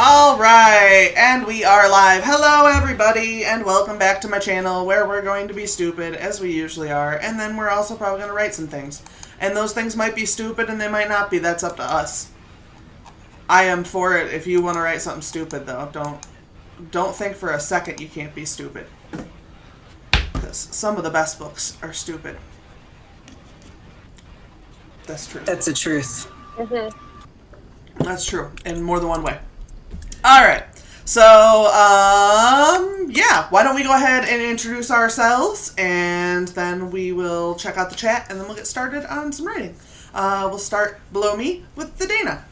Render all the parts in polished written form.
All right, and we are live. Hello, everybody, and welcome back to my channel where we're going to be stupid, as we usually are, and then we're also probably going to write some things. And those things might be stupid and they might not be. That's up to us. I am for it if you want to write something stupid, though. Don't think for a second you can't be stupid. Because some of the best books are stupid. That's true. That's the truth. Mm-hmm. That's true, in more than one way. All right, so, yeah, why don't we go ahead and introduce ourselves, and then we will check out the chat, and then we'll get started on some writing. We'll start below me with the Dana.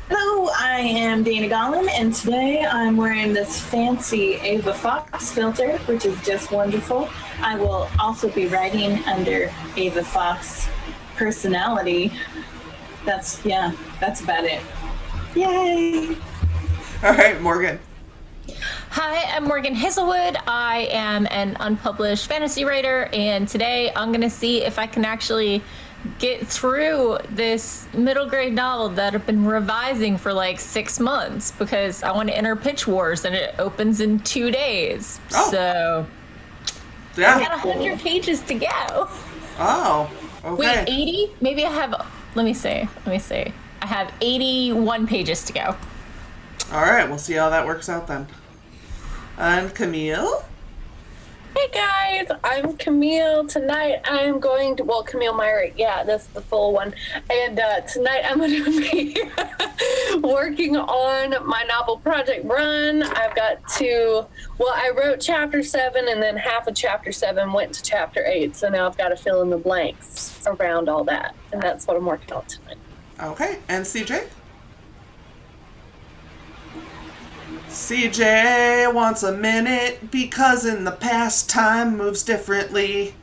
Hello, I am Dana Gollin, and today I'm wearing this fancy Ava Fox filter, which is just wonderful. I will also be writing under Ava Fox personality. That's about it. Yay! All right, Morgan. Hi, I'm Morgan Hazelwood. I am an unpublished fantasy writer, and today I'm going to see if I can actually get through this middle grade novel that I've been revising for like 6 months because I want to enter Pitch Wars, and it opens in 2 days. Oh. So Yeah. I got 100 pages to go. Oh, okay. Wait, 80? Maybe I have, let me see. I have 81 pages to go. All right, we'll see how that works out then. And Camille? Hey guys, I'm Camille. Tonight I'm going to, Camille Myrick, yeah, that's the full one. And tonight I'm going to be working on my novel Project Run. I've got I wrote chapter 7 and then half of chapter 7 went to chapter 8. So now I've got to fill in the blanks around all that. And that's what I'm working on tonight. Okay, and CJ? CJ wants a minute because in the past time moves differently.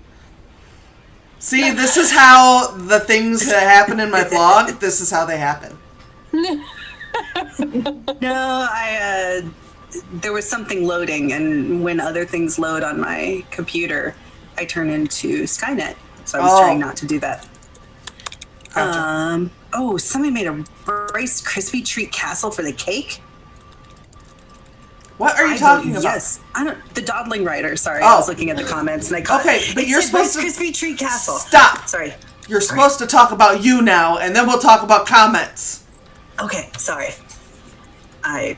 See, this is how the things that happen in my vlog, this is how they happen. No, there was something loading, and when other things load on my computer, I turn into Skynet. So I was trying not to do that. Gotcha. Somebody made a Rice Krispie treat castle for the cake. What are you talking about? Yes, the Dawdling writer. Sorry, I was looking at the comments and I caught. Okay, but you're supposed to Rice Krispie treat castle. Stop. Sorry. You're supposed to talk about you now, and then we'll talk about comments. Okay, sorry. I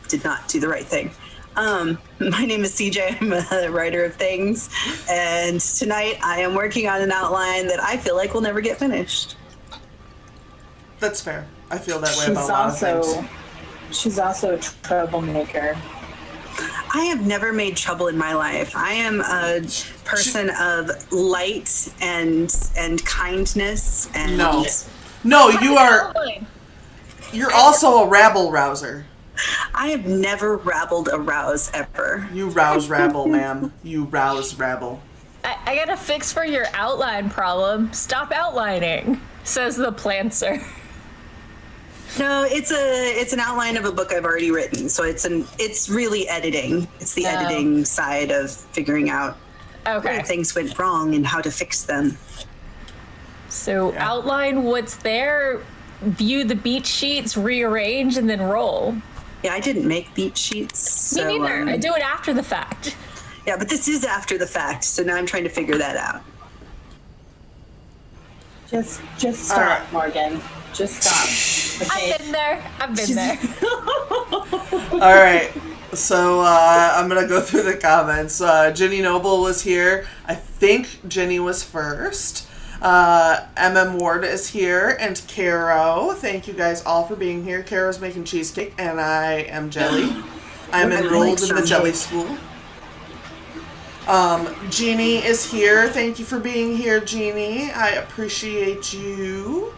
did not do the right thing. My name is CJ. I'm a writer of things, and tonight I am working on an outline that I feel like will never get finished. That's fair. I feel that way about a lot of things. She's also a troublemaker. I have never made trouble in my life. I am a person of light and kindness. And No, you are. You're also a rabble rouser. I have never rabbled a rouse ever. You rouse rabble, ma'am. You rouse rabble. I got a fix for your outline problem. Stop outlining, says the planter. No, it's an outline of a book I've already written. So it's really editing. It's the editing side of figuring out where things went wrong and how to fix them. So outline what's there, view the beat sheets, rearrange, and then roll. Yeah, I didn't make beat sheets. Me neither. I do it after the fact. Yeah, but this is after the fact, so now I'm trying to figure that out. Just stop, right. Morgan. Just stop. Okay? I've been there. All right. So I'm going to go through the comments. Jenny Noble was here. I think Jenny was first. MM Ward is here. And Carrow. Thank you guys all for being here. Carrow's making cheesecake, and I am Jelly. I'm enrolled in the Jelly School. Jeannie is here. Thank you for being here, Jeannie. I appreciate you.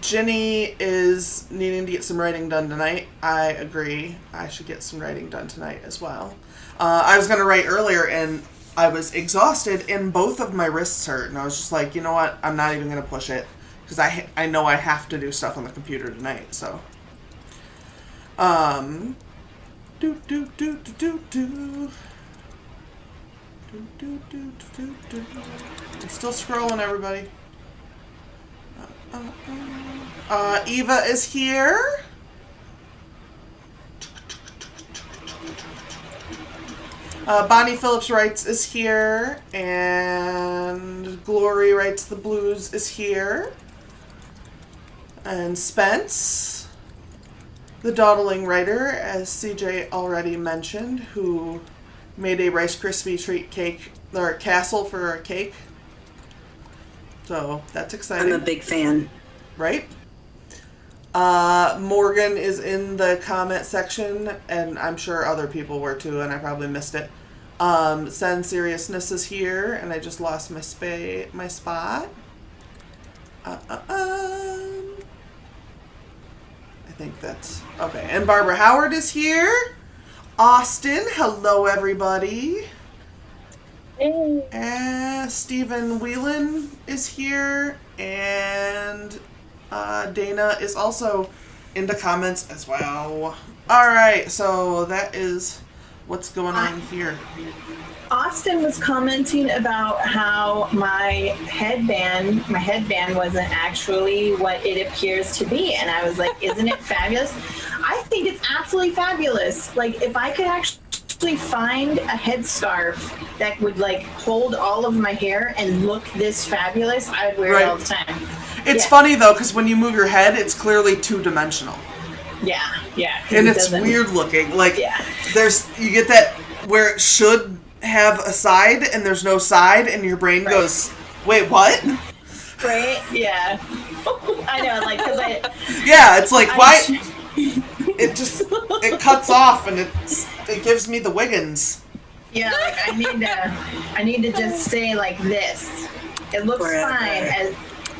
Jenny is needing to get some writing done tonight. I agree. I should get some writing done tonight as well. I was going to write earlier, and I was exhausted, and both of my wrists hurt. And I was just like, you know what? I'm not even going to push it. Because I know I have to do stuff on the computer tonight, so. I'm still scrolling, everybody. Eva is here. Bonnie Phillips Writes is here, and Glory Writes the Blues is here, and Spence, the dawdling writer, as CJ already mentioned, who made a Rice Krispie treat cake, or a castle for a cake. So that's exciting. I'm a big fan. Right? Morgan is in the comment section, and I'm sure other people were too, and I probably missed it. Sen Seriousness is here, and I just lost my spot. I think that's okay. And Barbara Howard is here. Austin, hello everybody. Hey. And Stephen Whelan is here, and Dana is also in the comments as well. Alright, so that is what's going on here. Austin was commenting about how my headband wasn't actually what it appears to be. And I was like, isn't it fabulous? I think it's absolutely fabulous. Like, if I could actually find a headscarf that would like hold all of my hair and look this fabulous, I would wear it all the time. It's funny though, because when you move your head, it's clearly two-dimensional. Yeah. And it's weird looking. Like, you get that where it should have a side and there's no side, and your brain goes, wait, what? Right? Yeah. I know, like, because it's like, why? It cuts off, and it gives me the Wiggins. Yeah, like, I need to just stay like this. It looks fine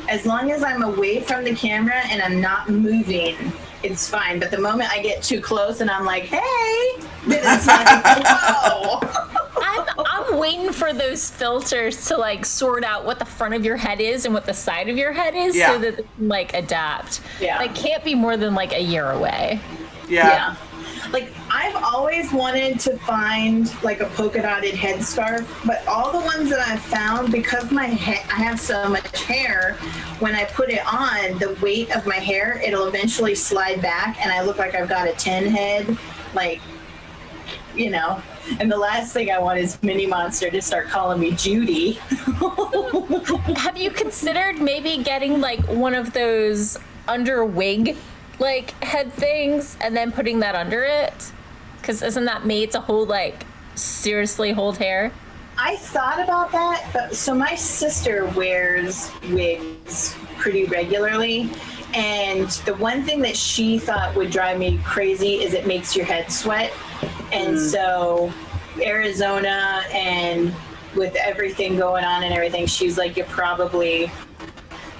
as long as I'm away from the camera and I'm not moving. It's fine. But the moment I get too close and I'm like, hey, then it's like, whoa. I'm waiting for those filters to like sort out what the front of your head is and what the side of your head is, so that they can like adapt. Yeah. Like, can't be more than like a year away. Yeah. Like, I've always wanted to find like a polka dotted headscarf, but all the ones that I've found, because I have so much hair, when I put it on, the weight of my hair, it'll eventually slide back and I look like I've got a 10 head, like, you know. And the last thing I want is Mini Monster to start calling me Judy. Have you considered maybe getting like one of those under wig like head things and then putting that under it? Because isn't that made to hold, like, seriously hold hair? I thought about that, but so my sister wears wigs pretty regularly, and the one thing that she thought would drive me crazy is it makes your head sweat. And so Arizona, and with everything going on and everything, she's like, you're probably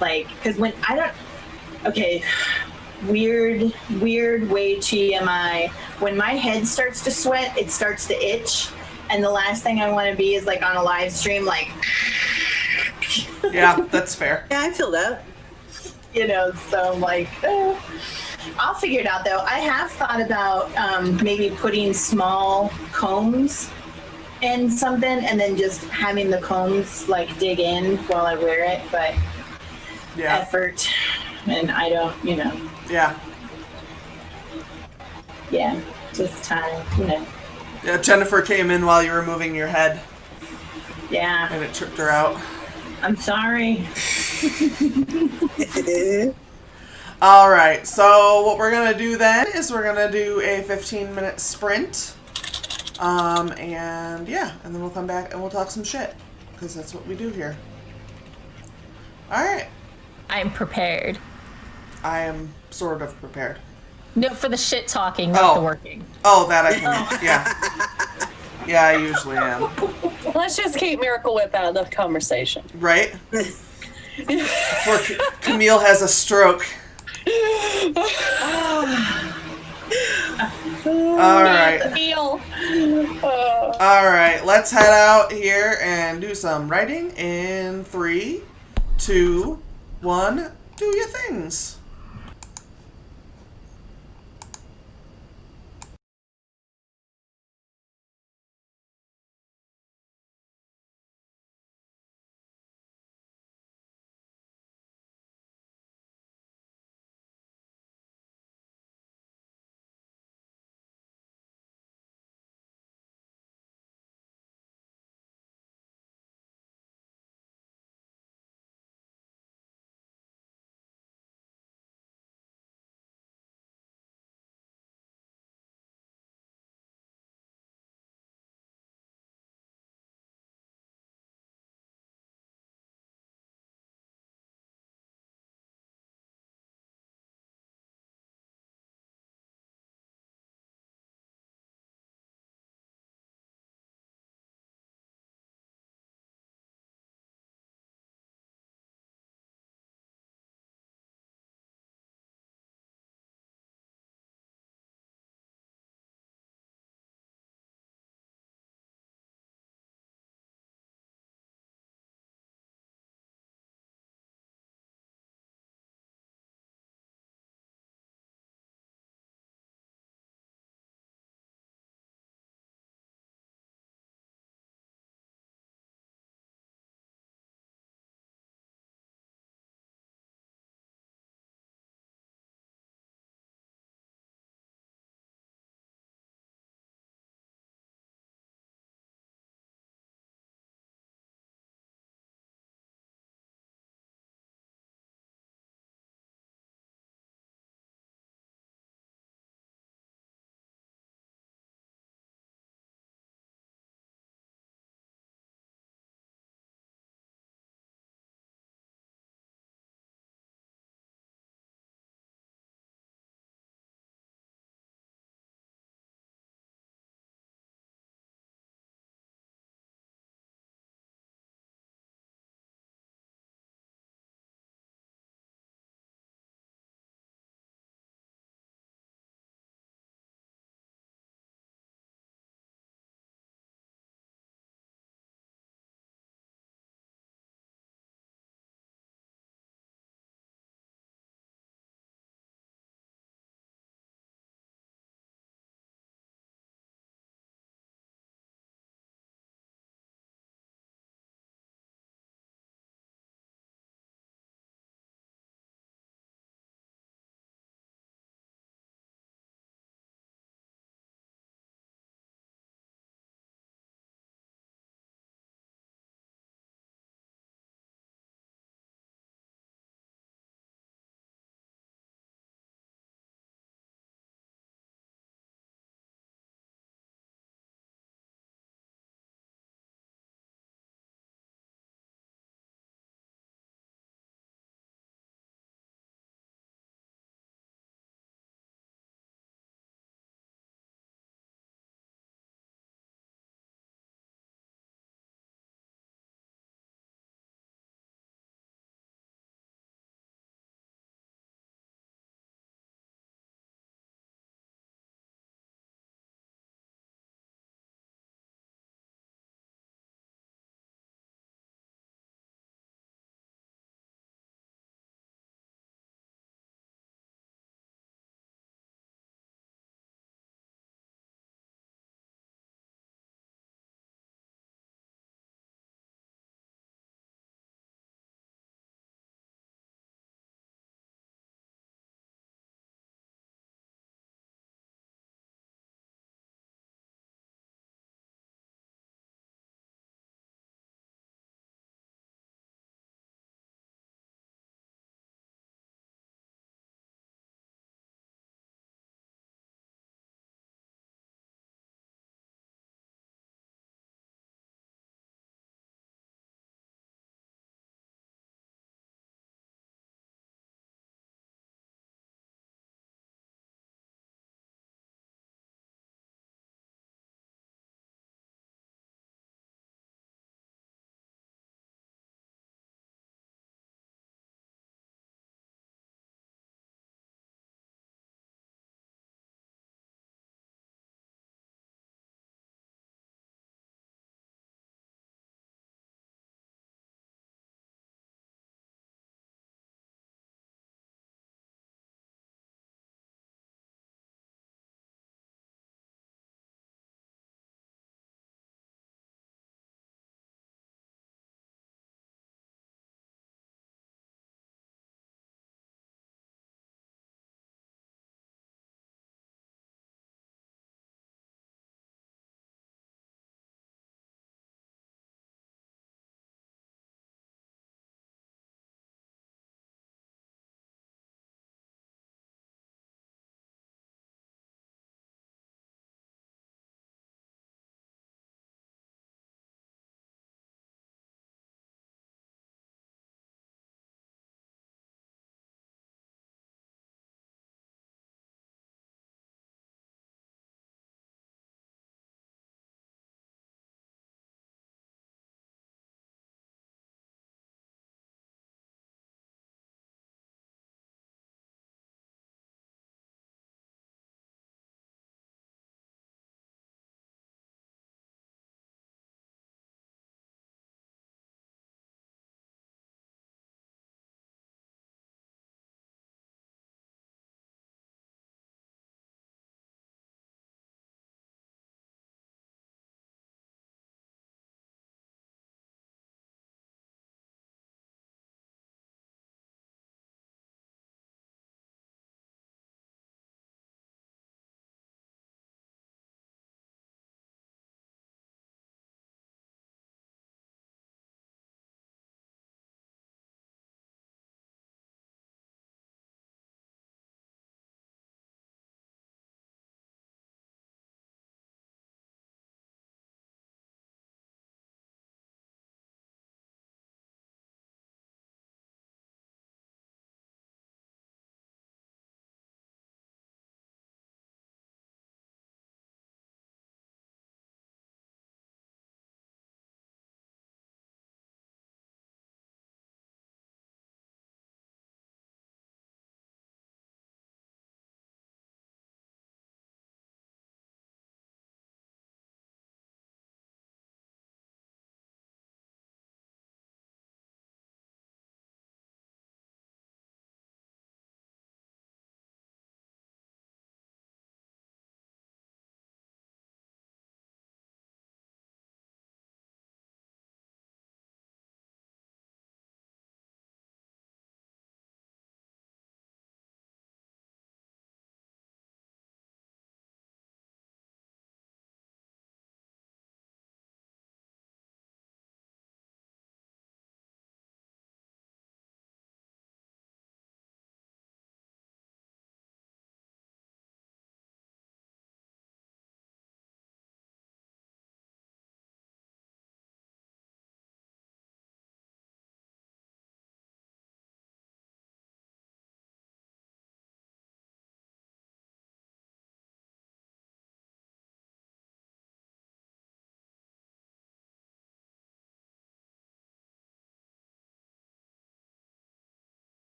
like, because when I don't, okay, weird way TMI. When my head starts to sweat, it starts to itch, and the last thing I want to be is like on a live stream, like. Yeah, that's fair. Yeah, I feel that. You know, so I'm like, I'll figure it out though. I have thought about maybe putting small combs in something, and then just having the combs like dig in while I wear it, but effort, and I don't, you know. Yeah, just time, you know. Yeah, Jennifer came in while you were moving your head. Yeah. And it tripped her out. I'm sorry. All right, so what we're going to do then is we're going to do a 15-minute sprint. And then we'll come back and we'll talk some shit, because that's what we do here. All right. I'm prepared. I am sort of prepared. No, for the shit talking, not the working. Oh, that I can, yeah. Yeah, I usually am. Let's just keep Miracle Whip out of the conversation. Right? Before Camille has a stroke. All right. All right, let's head out here and do some writing in 3, 2, 1. Do your things.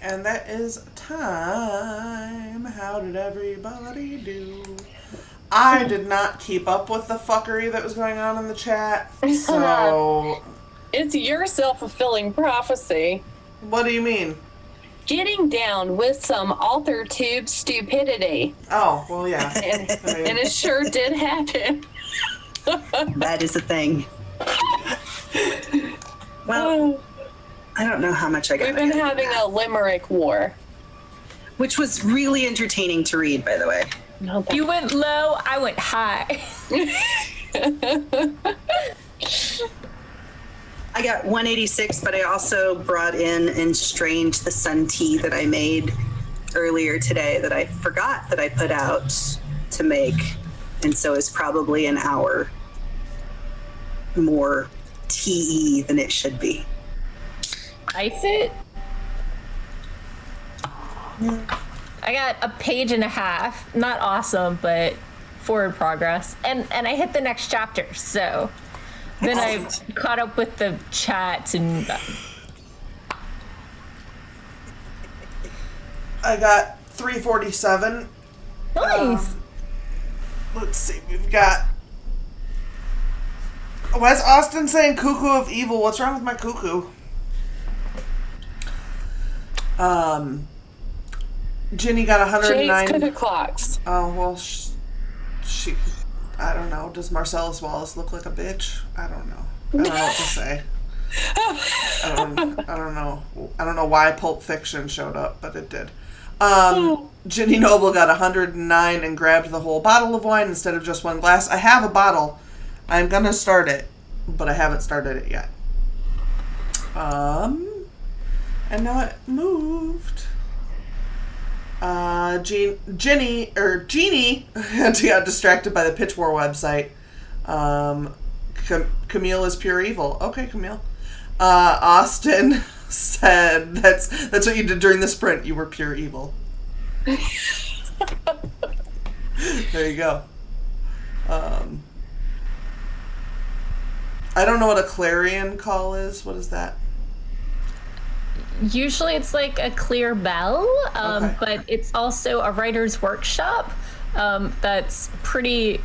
And that is time. How did everybody do? I did not keep up with the fuckery that was going on in the chat, so... It's your self-fulfilling prophecy. What do you mean? Getting down with some AuthorTube stupidity. Oh, well, yeah. And it sure did happen. That is a thing. Well, I don't know how much I got. We've been having a limerick war. Which was really entertaining to read, by the way. You went low, I went high. I got 186, but I also brought in and strained the sun tea that I made earlier today that I forgot that I put out to make. And so it's probably an hour more tea than it should be. Ice it? I got a page and a half. Not awesome, but forward progress. And I hit the next chapter, so then I caught up with the chat and I got 347. nice. Let's see, we've got... Why is Austin saying cuckoo of evil? What's wrong with my cuckoo? Ginny got 109. Jade's cuckoo clocks. Oh, well, she... I don't know. Does Marcellus Wallace look like a bitch? I don't know. I don't know what to say. I don't know. I don't know why Pulp Fiction showed up, but it did. Ginny Noble got 109 and grabbed the whole bottle of wine instead of just one glass. I have a bottle. I'm gonna start it, but I haven't started it yet. And now it moved. Jeannie got distracted by the Pitch War website. Camille is pure evil. Okay, Camille. Austin said that's what you did during the sprint. You were pure evil. There you go. I don't know what a clarion call is. What is that? Usually it's like a clear bell, Okay. but it's also a writer's workshop that's pretty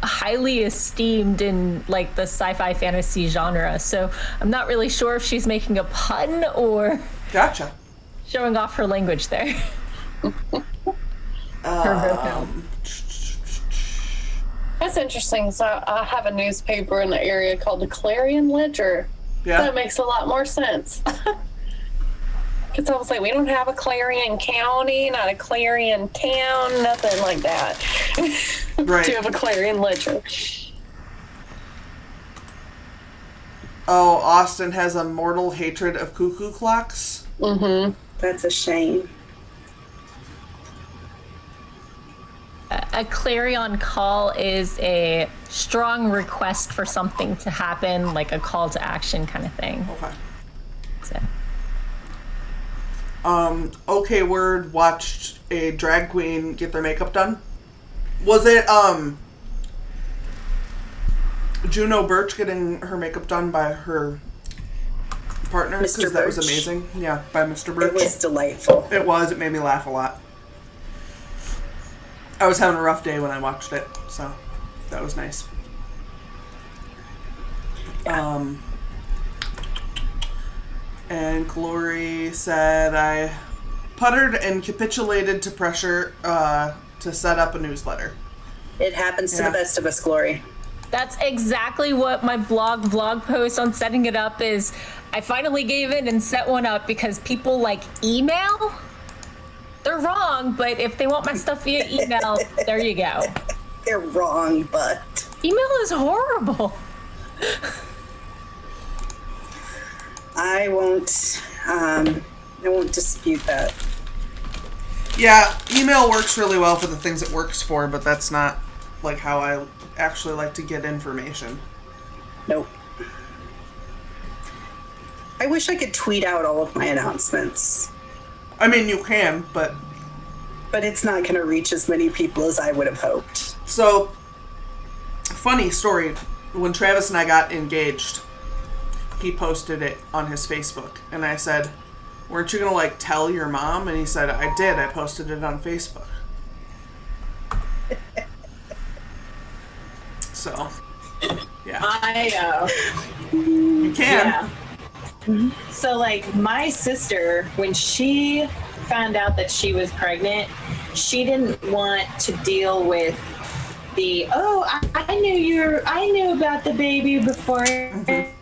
highly esteemed in like the sci-fi fantasy genre. So I'm not really sure if she's making a pun or Gotcha. showing off her language there. That's interesting. So I have a newspaper in the area called the Clarion Ledger. Yeah. That makes a lot more sense. Because I was like, we don't have a Clarion County, not a Clarion Town, nothing like that. Right. Do you have a Clarion Ledger? Oh, Austin has a mortal hatred of cuckoo clocks. Mm-hmm. That's a shame. A clarion call is a strong request for something to happen, like a call to action kind of thing. Okay. So. Okay Word watched a drag queen get their makeup done. Was it, Juno Birch getting her makeup done by her partner? Mr. Because that was Birch. amazing. Yeah, by Mr. Birch. It was delightful. It was. It made me laugh a lot. I was having a rough day when I watched it, so that was nice. And Glory said, I puttered and capitulated to pressure to set up a newsletter. It happens to Yeah. the best of us, Glory. That's exactly what my vlog post on setting it up is. I finally gave in and set one up because people like email. They're wrong, but if they want my stuff via email, there you go. They're wrong, but Email is horrible. I won't dispute that. Yeah, email works really well for the things it works for, but that's not like how I actually like to get information. Nope. I wish I could tweet out all of my announcements, I mean, you can, but... but it's not going to reach as many people as I would have hoped. So, funny story. When Travis and I got engaged, he posted it on his Facebook. And I said, weren't you gonna like tell your mom? And he said, I did. I posted it on Facebook. So, yeah. You can. Yeah. So, like, my sister, when she found out that she was pregnant, she didn't want to deal with I knew about the baby before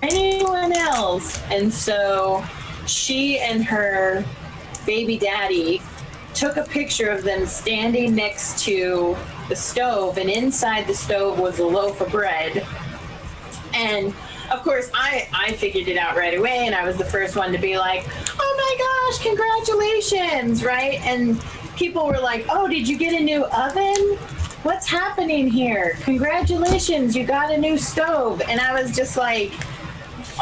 anyone else. And so she and her baby daddy took a picture of them standing next to the stove, and inside the stove was a loaf of bread. And of course, I figured it out right away, and I was the first one to be like, oh my gosh, congratulations, right? And people were like, oh, did you get a new oven? What's happening here? Congratulations, you got a new stove. And I was just like,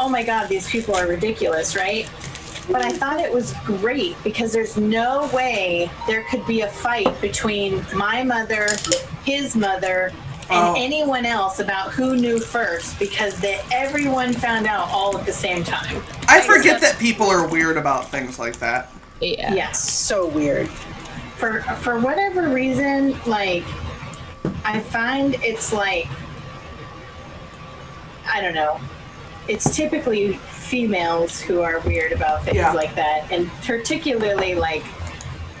oh my God, these people are ridiculous, right? But I thought it was great because there's no way there could be a fight between my mother, his mother, and anyone else about who knew first, because everyone found out all at the same time. I forget that people are weird about things like that. Yeah. Yes, so weird. For whatever reason, like, I find it's like, I don't know, it's typically females who are weird about things like that, and particularly like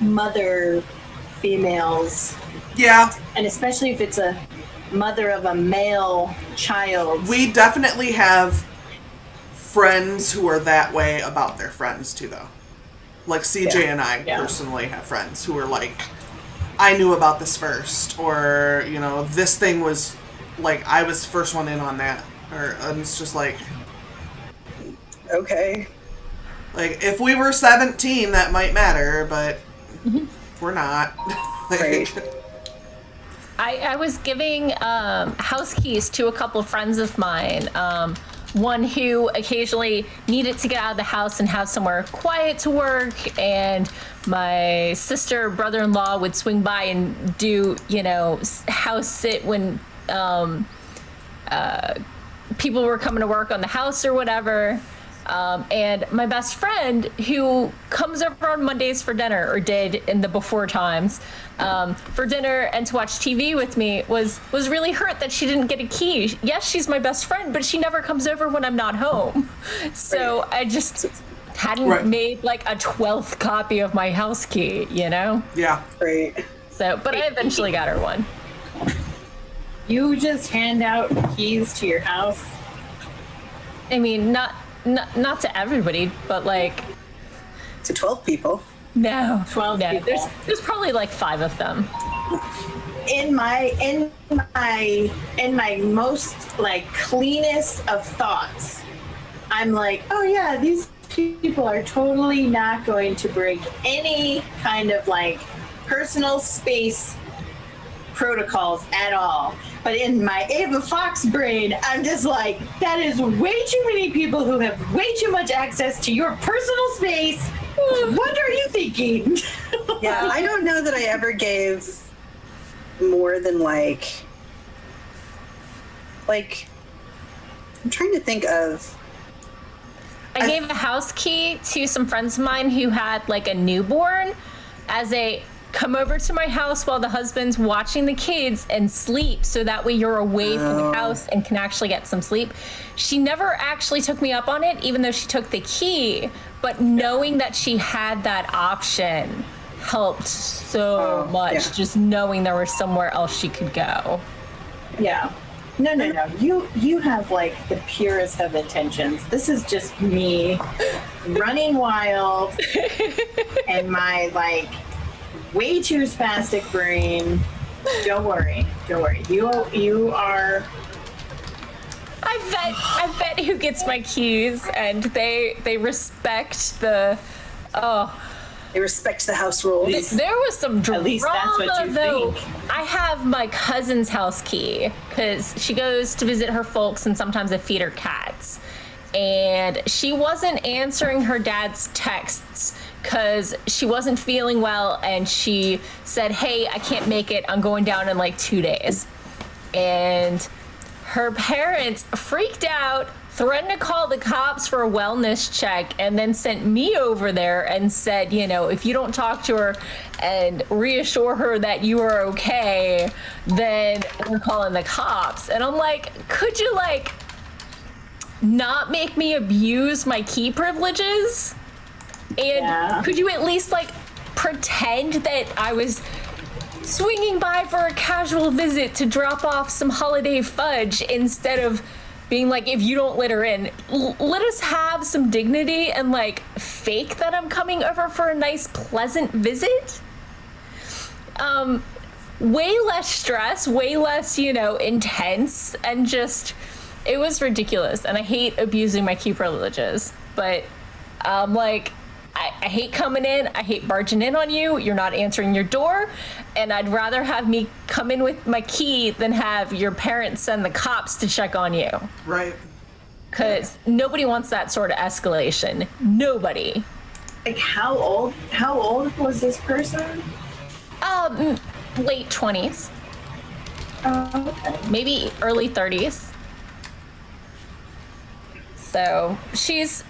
mother females. Yeah. And especially if it's a mother of a male child. We definitely have friends who are that way about their friends too, though. Like CJ and I personally have friends who are like, I knew about this first, or, you know, this thing was like, I was first one in on that, and it's just like, okay. Like, if we were 17, that might matter, but we're not. Right. I was giving house keys to a couple of friends of mine. One who occasionally needed to get out of the house and have somewhere quiet to work, and my sister, brother-in-law would swing by and do, you know, house sit when people were coming to work on the house or whatever. And my best friend, who comes over on Mondays for dinner, or did in the before times, for dinner and to watch TV with me, was really hurt that she didn't get a key. Yes, she's my best friend, but she never comes over when I'm not home. So I just hadn't made like a 12th copy of my house key, you know? Yeah. Right. So, but I eventually got her one. You just hand out keys to your house? I mean, not to everybody, but like To 12 people. no, 12 no. people. There's probably like 5 of them. In my most like cleanest of thoughts, I'm like, oh yeah, these people are totally not going to break any kind of like personal space protocols at all. But in my Ava Fox brain, I'm just like, that is way too many people who have way too much access to your personal space. What are you thinking? Yeah, I don't know that I ever gave more than like I'm trying to think of. I gave a house key to some friends of mine who had like a newborn as a come over to my house while the husband's watching the kids and sleep, so that way you're away from the house and can actually get some sleep. She never actually took me up on it, even though she took the key, but knowing that she had that option helped so much. Yeah. Just knowing there was somewhere else she could go. Yeah. No. You have like the purest of intentions. This is just me running wild and my like way too spastic brain. Don't worry. You are. I bet who gets my keys, and they respect the. They respect the house rules. There was some drama, At least that's what you though. think. I have my cousin's house key because she goes to visit her folks, and sometimes I feed her cats. And she wasn't answering her dad's texts because she wasn't feeling well, and she said, hey, I can't make it. I'm going down in like 2 days. And her parents freaked out, threatened to call the cops for a wellness check, and then sent me over there and said, you know, if you don't talk to her and reassure her that you are okay, then we're calling the cops. And I'm like, could you, like, not make me abuse my key privileges? And could you at least, like, pretend that I was swinging by for a casual visit to drop off some holiday fudge instead of being like, if you don't let her in, let us have some dignity and, like, fake that I'm coming over for a nice, pleasant visit? Way less stress, way less, you know, intense, and just, it was ridiculous. And I hate abusing my key privileges, but, like, I hate coming in. I hate barging in on you. You're not answering your door. And I'd rather have me come in with my key than have your parents send the cops to check on you. Right. Because nobody wants that sort of escalation. Nobody. Like, how old was this person? Late 20s. Okay. Maybe early 30s. So she's,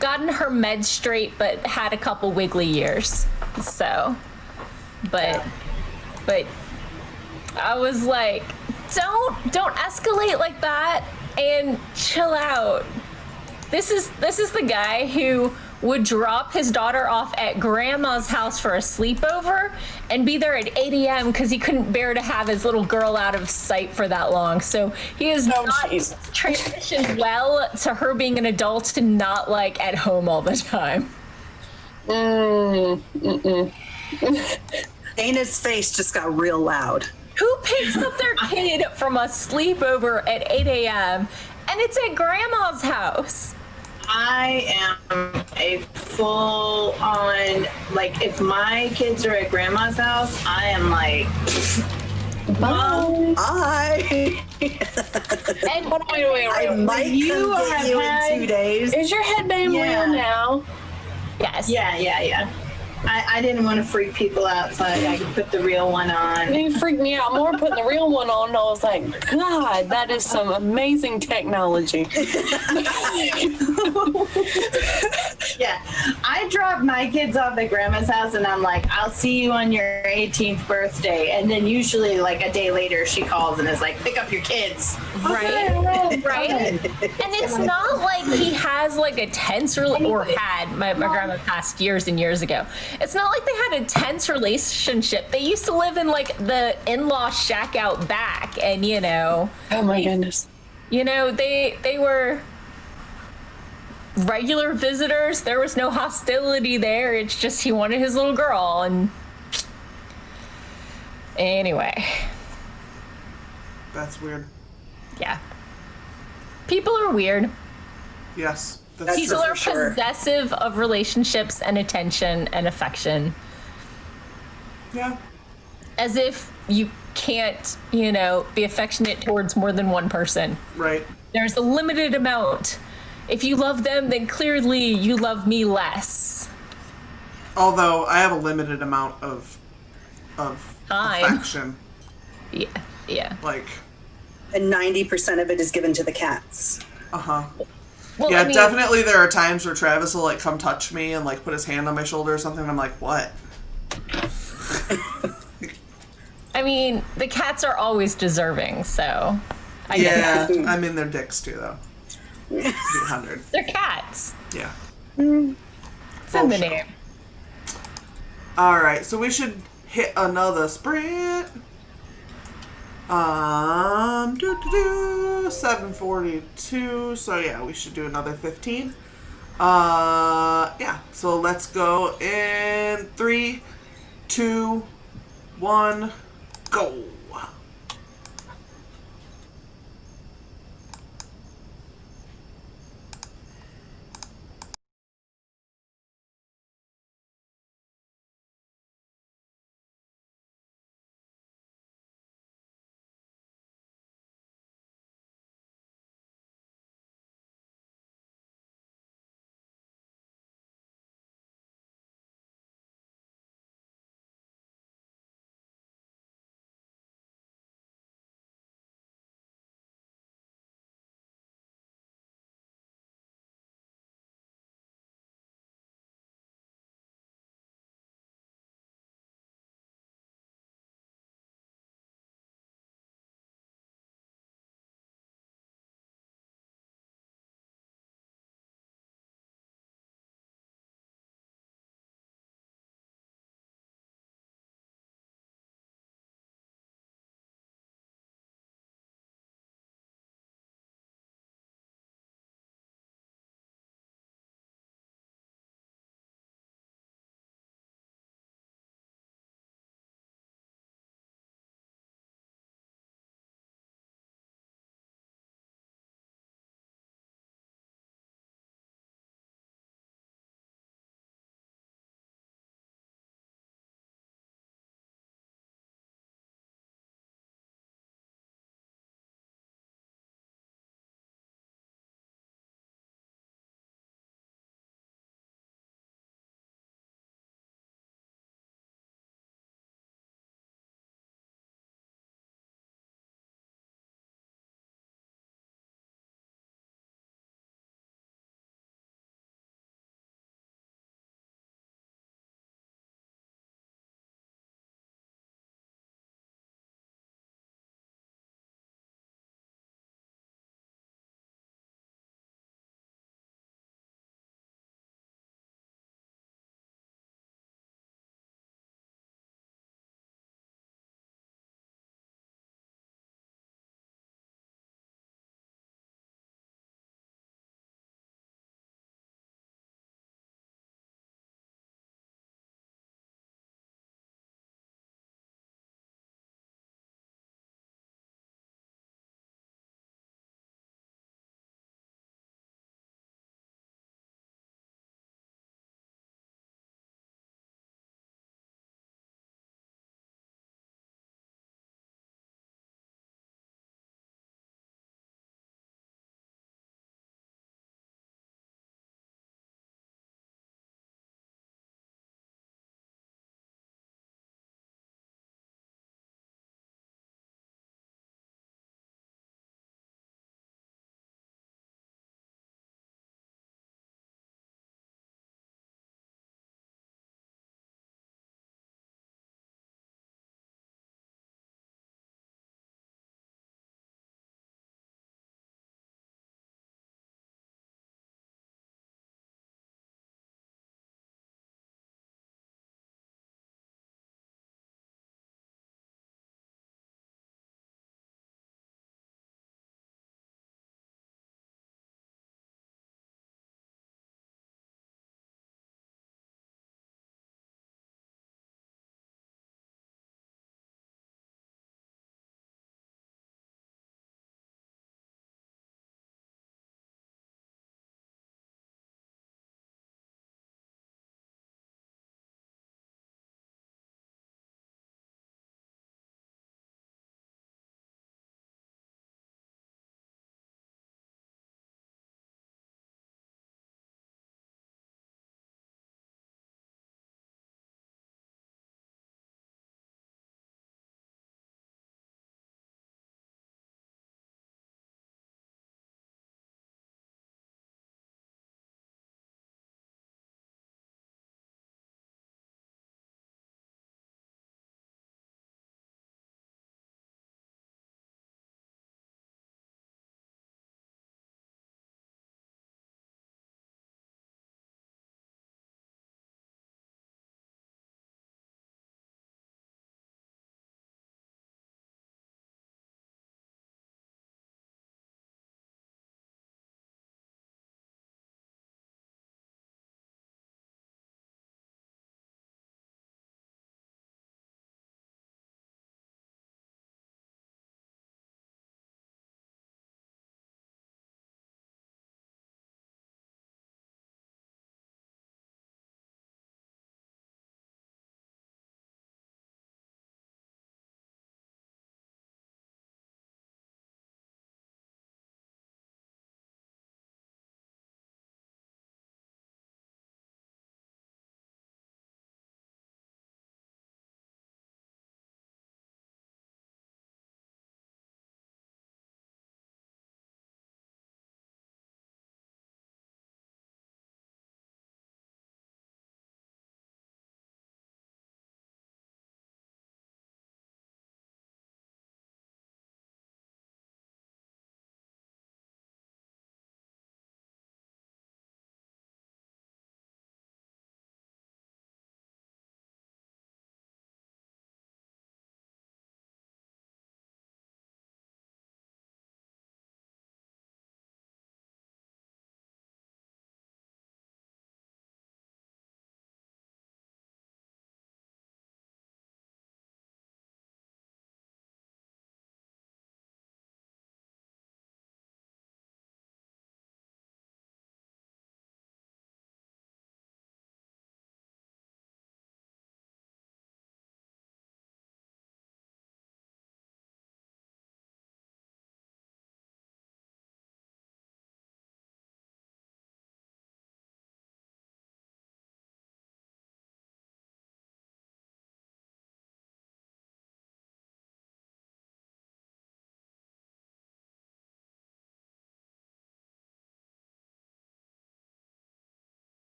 gotten her meds straight, but had a couple wiggly years. So, but I was like, don't escalate like that, and chill out. This is the guy who would drop his daughter off at grandma's house for a sleepover and be there at 8 a.m. because he couldn't bear to have his little girl out of sight for that long. So he is not transitioned well to her being an adult and not, like, at home all the time. Dana's face just got real loud. Who picks up their kid from a sleepover at 8 a.m. and it's at grandma's house? I am a full on, like, if my kids are at grandma's house, I am like, Mom, And Wait. I might You come get have you had- in 2 days. Is your headband Yeah. real now? yes. yeah. I didn't want to freak people out, so I could put the real one on. You freaked me out more putting the real one on. I was like, God, that is some amazing technology. Yeah, I dropped my kids off at grandma's house, and I'm like, I'll see you on your 18th birthday. And then usually, like, a day later, she calls and is like, pick up your kids. Right. Right. And it's not like he has, like, a tense or had, my grandma passed years and years ago. It's not like they had a tense relationship. They used to live in, like, the in-law shack out back, and, you know. Oh my goodness. You know, they were regular visitors. There was no hostility there. It's just he wanted his little girl, and anyway. That's weird. Yeah. People are weird. Yes. That's People for are sure. possessive of relationships and attention and affection. Yeah. As if you can't, you know, be affectionate towards more than one person. Right. There's a limited amount. If you love them, then clearly you love me less. Although I have a limited amount of Time. affection. Yeah. Like, And 90% of it is given to the cats. Well, yeah, I mean, definitely there are times where Travis will, like, come touch me and, like, put his hand on my shoulder or something, and I'm like, what? I mean, the cats are always deserving, so I get Yeah, that. I mean, they're dicks too, though. 100. They're cats. Yeah. It's in the Bullshit. name. Alright, so we should hit another sprint. 742. So yeah, we should do another 15. Yeah, so let's go in 3, 2, 1, go.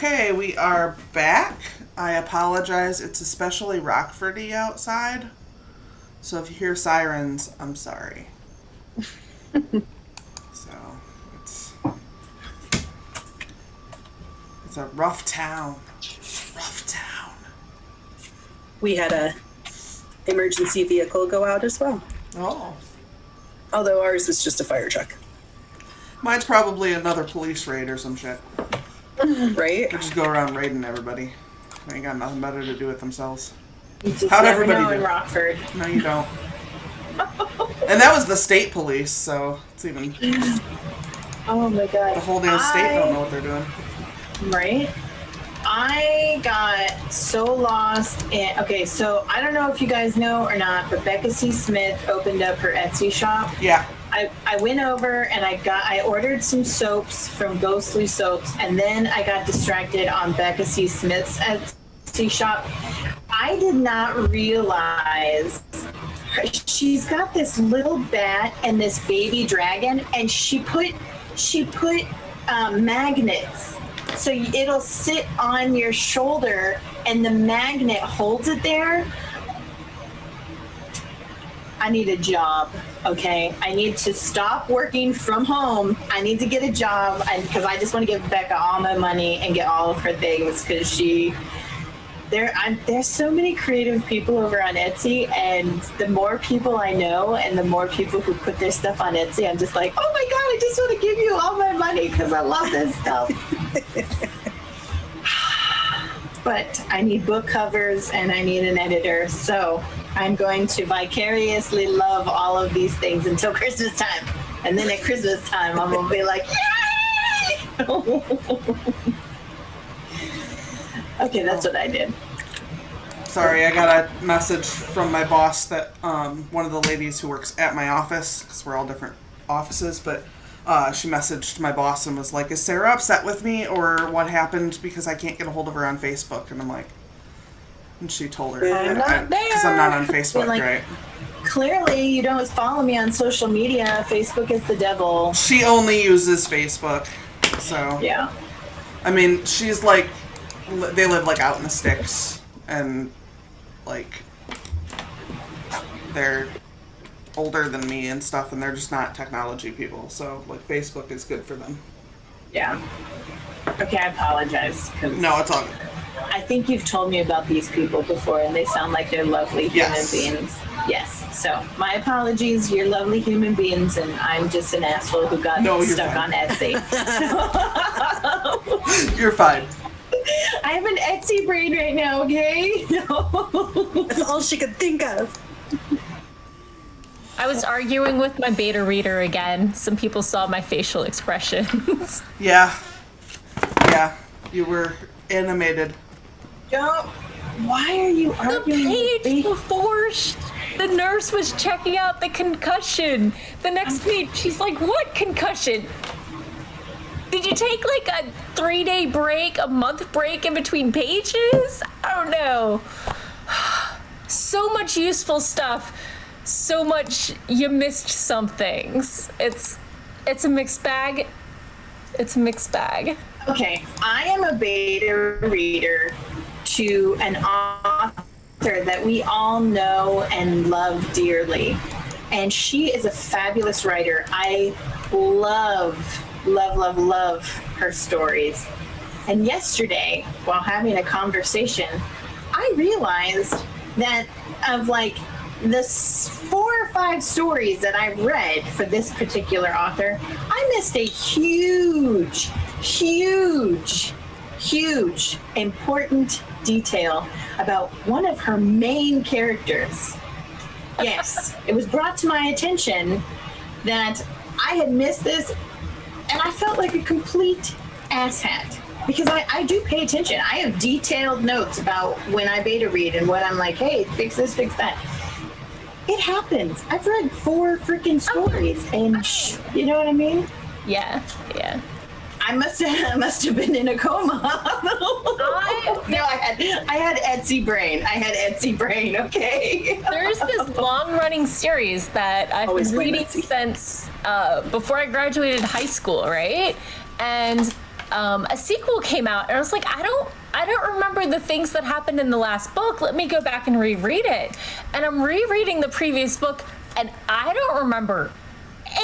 Okay, we are back. I apologize. It's especially Rockfordy outside. So if you hear sirens, I'm sorry. So, it's a rough town. Rough town. We had a emergency vehicle go out as well. Oh. Although ours is just a fire truck. Mine's probably another police raid or some shit. Right? They just go around raiding everybody. They ain't got nothing better to do with themselves. You just How'd never everybody know in do? Rockford. No, you don't. And that was the state police, so it's even... Oh my god. The whole damn state don't know what they're doing. Right? I got so lost in... Okay, so I don't know if you guys know or not, but Becca C. Smith opened up her Etsy shop. Yeah. I went over and I ordered some soaps from Ghostly Soaps, and then I got distracted on Becca C. Smith's Etsy shop. I did not realize she's got this little bat and this baby dragon, and she put magnets, so it'll sit on your shoulder and the magnet holds it there. I need a job, okay? I need to stop working from home. I need to get a job because I just want to give Becca all my money and get all of her things because there's so many creative people over on Etsy, and the more people I know and the more people who put their stuff on Etsy, I'm just like, oh my God, I just want to give you all my money because I love this stuff. But I need book covers and I need an editor, so I'm going to vicariously love all of these things until Christmas time. And then at Christmas time, I'm going to be like, yay! Okay, that's what I did. Sorry, I got a message from my boss that one of the ladies who works at my office, because we're all different offices, but she messaged my boss and was like, is Sarah upset with me or what happened because I can't get a hold of her on Facebook? And I'm like, and she told her, I'm not there. because I'm not on Facebook, Like, right? Clearly, you don't follow me on social media. Facebook is the devil. She only uses Facebook, so. Yeah. I mean, she's like, they live like out in the sticks, and like, they're older than me and stuff, and they're just not technology people, so like Facebook is good for them. Yeah. Okay, I apologize. 'Cause No, it's all good. I think you've told me about these people before, and they sound like they're lovely human Yes. beings. Yes. So my apologies. You're lovely human beings, and I'm just an asshole who got stuck on Etsy. You're fine. I have an Etsy brain right now. Okay. That's all she could think of. I was arguing with my beta reader again. Some people saw my facial expressions. Yeah. Yeah. You were animated. Don't. Why are you The arguing? page before the nurse was checking out the concussion. The next page, she's like, what concussion? Did you take like a 3-day break, a month break in between pages? I don't know. So much useful stuff. So much you missed some things. It's a mixed bag. It's a mixed bag. Okay, I am a beta reader to an author that we all know and love dearly. And she is a fabulous writer. I love her stories. And yesterday, while having a conversation, I realized that of like the 4 or 5 stories that I've read for this particular author, I missed a huge important detail about one of her main characters. Yes, it was brought to my attention that I had missed this, and I felt like a complete asshat. Because I do pay attention. I have detailed notes about when I beta read and what I'm like, hey, fix this, fix that. It happens. I've read 4 freaking stories, and you know what I mean? Yeah. I must have been in a coma. No, I had Etsy brain. Okay. There's this long-running series that I've been reading since before I graduated high school, right? And a sequel came out, and I was like, I don't remember the things that happened in the last book. Let me go back and reread it. And I'm rereading the previous book, and I don't remember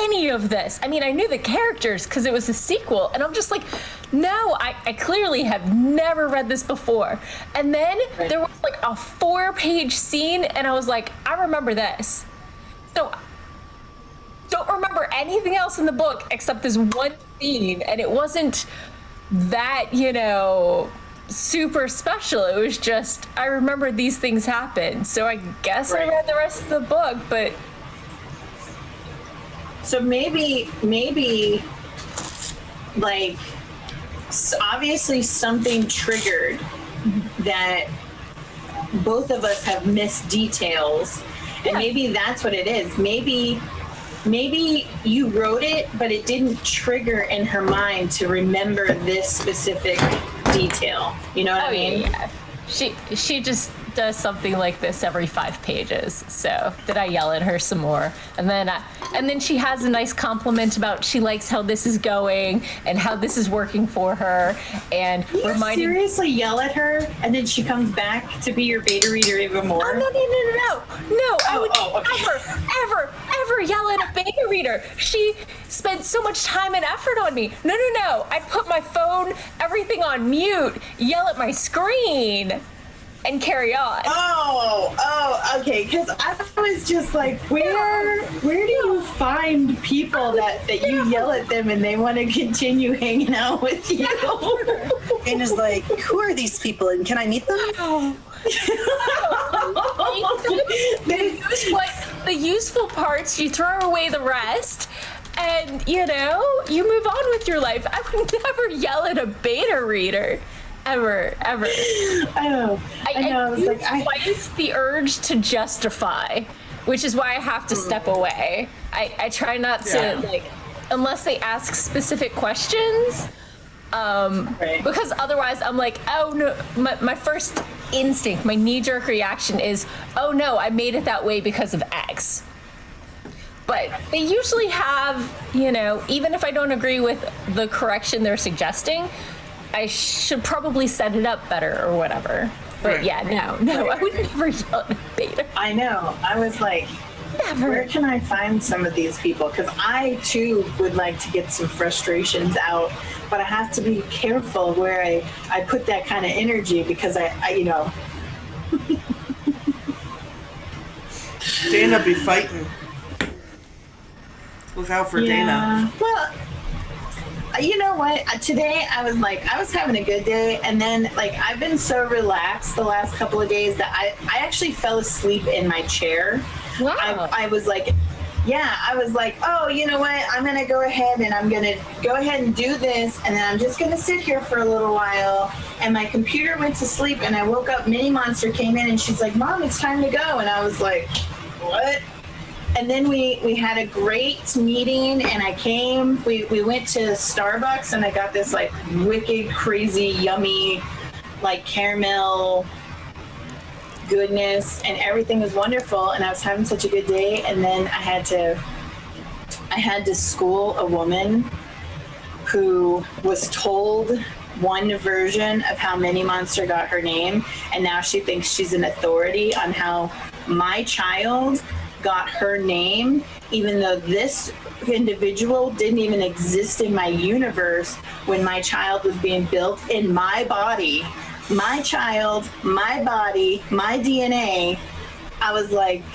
any of this. I mean, I knew the characters because it was a sequel, and I'm just like, no, I clearly have never read this before. And then there was like a 4-page scene, and I was like, I remember this. So don't remember anything else in the book except this one scene, and it wasn't that, you know, super special. It was just, I remember these things happened. So I guess I read the rest of the book, but So maybe, like, obviously something triggered that both of us have missed details, and maybe that's what it is. Maybe you wrote it, but it didn't trigger in her mind to remember this specific detail. You know what I mean? Yeah. She just does something like this every 5 pages. So did I yell at her some more? And then she has a nice compliment about she likes how this is going and how this is working for her, and You reminding. seriously yell at her, and then she comes back to be your beta reader even more? No! I would okay. ever yell at a beta reader. She spent so much time and effort on me. No. I'd put my phone, everything on mute, yell at my screen, and carry on. Oh, okay. Because I was just like, where do you find people that you yell at them and they want to continue hanging out with you? And is like, who are these people and can I meet them? The useful parts, you throw away the rest, and you know, you move on with your life. I would never yell at a beta reader. Ever. I know. I was like, It's the urge to justify, which is why I have to step away. I try not to, like, unless they ask specific questions, because otherwise I'm like, oh no, my first instinct, my knee-jerk reaction is, oh no, I made it that way because of X. But they usually have, you know, even if I don't agree with the correction they're suggesting, I should probably set it up better or whatever. But no, I would never yell at a beta. I know. I was like, Never. where can I find some of these people? Because I too would like to get some frustrations out, but I have to be careful where I put that kind of energy, because I you know. Dana be fighting. Look out for Dana. Well, you know what? Today I was having a good day, and then like I've been so relaxed the last couple of days that I actually fell asleep in my chair. Wow. I was like, oh, you know what? I'm gonna go ahead and do this, and then I'm just gonna sit here for a little while. And my computer went to sleep, and I woke up. Mini Monster came in, and she's like, "Mom, it's time to go." And I was like, "What?" And then we had a great meeting, and I came. We went to Starbucks, and I got this like wicked, crazy, yummy, like caramel goodness, and everything was wonderful. And I was having such a good day. And then I had to school a woman who was told one version of how Mini Monster got her name, and now she thinks she's an authority on how my child got her name, even though this individual didn't even exist in my universe when my child was being built in my body. My child, my body, my DNA. I was like,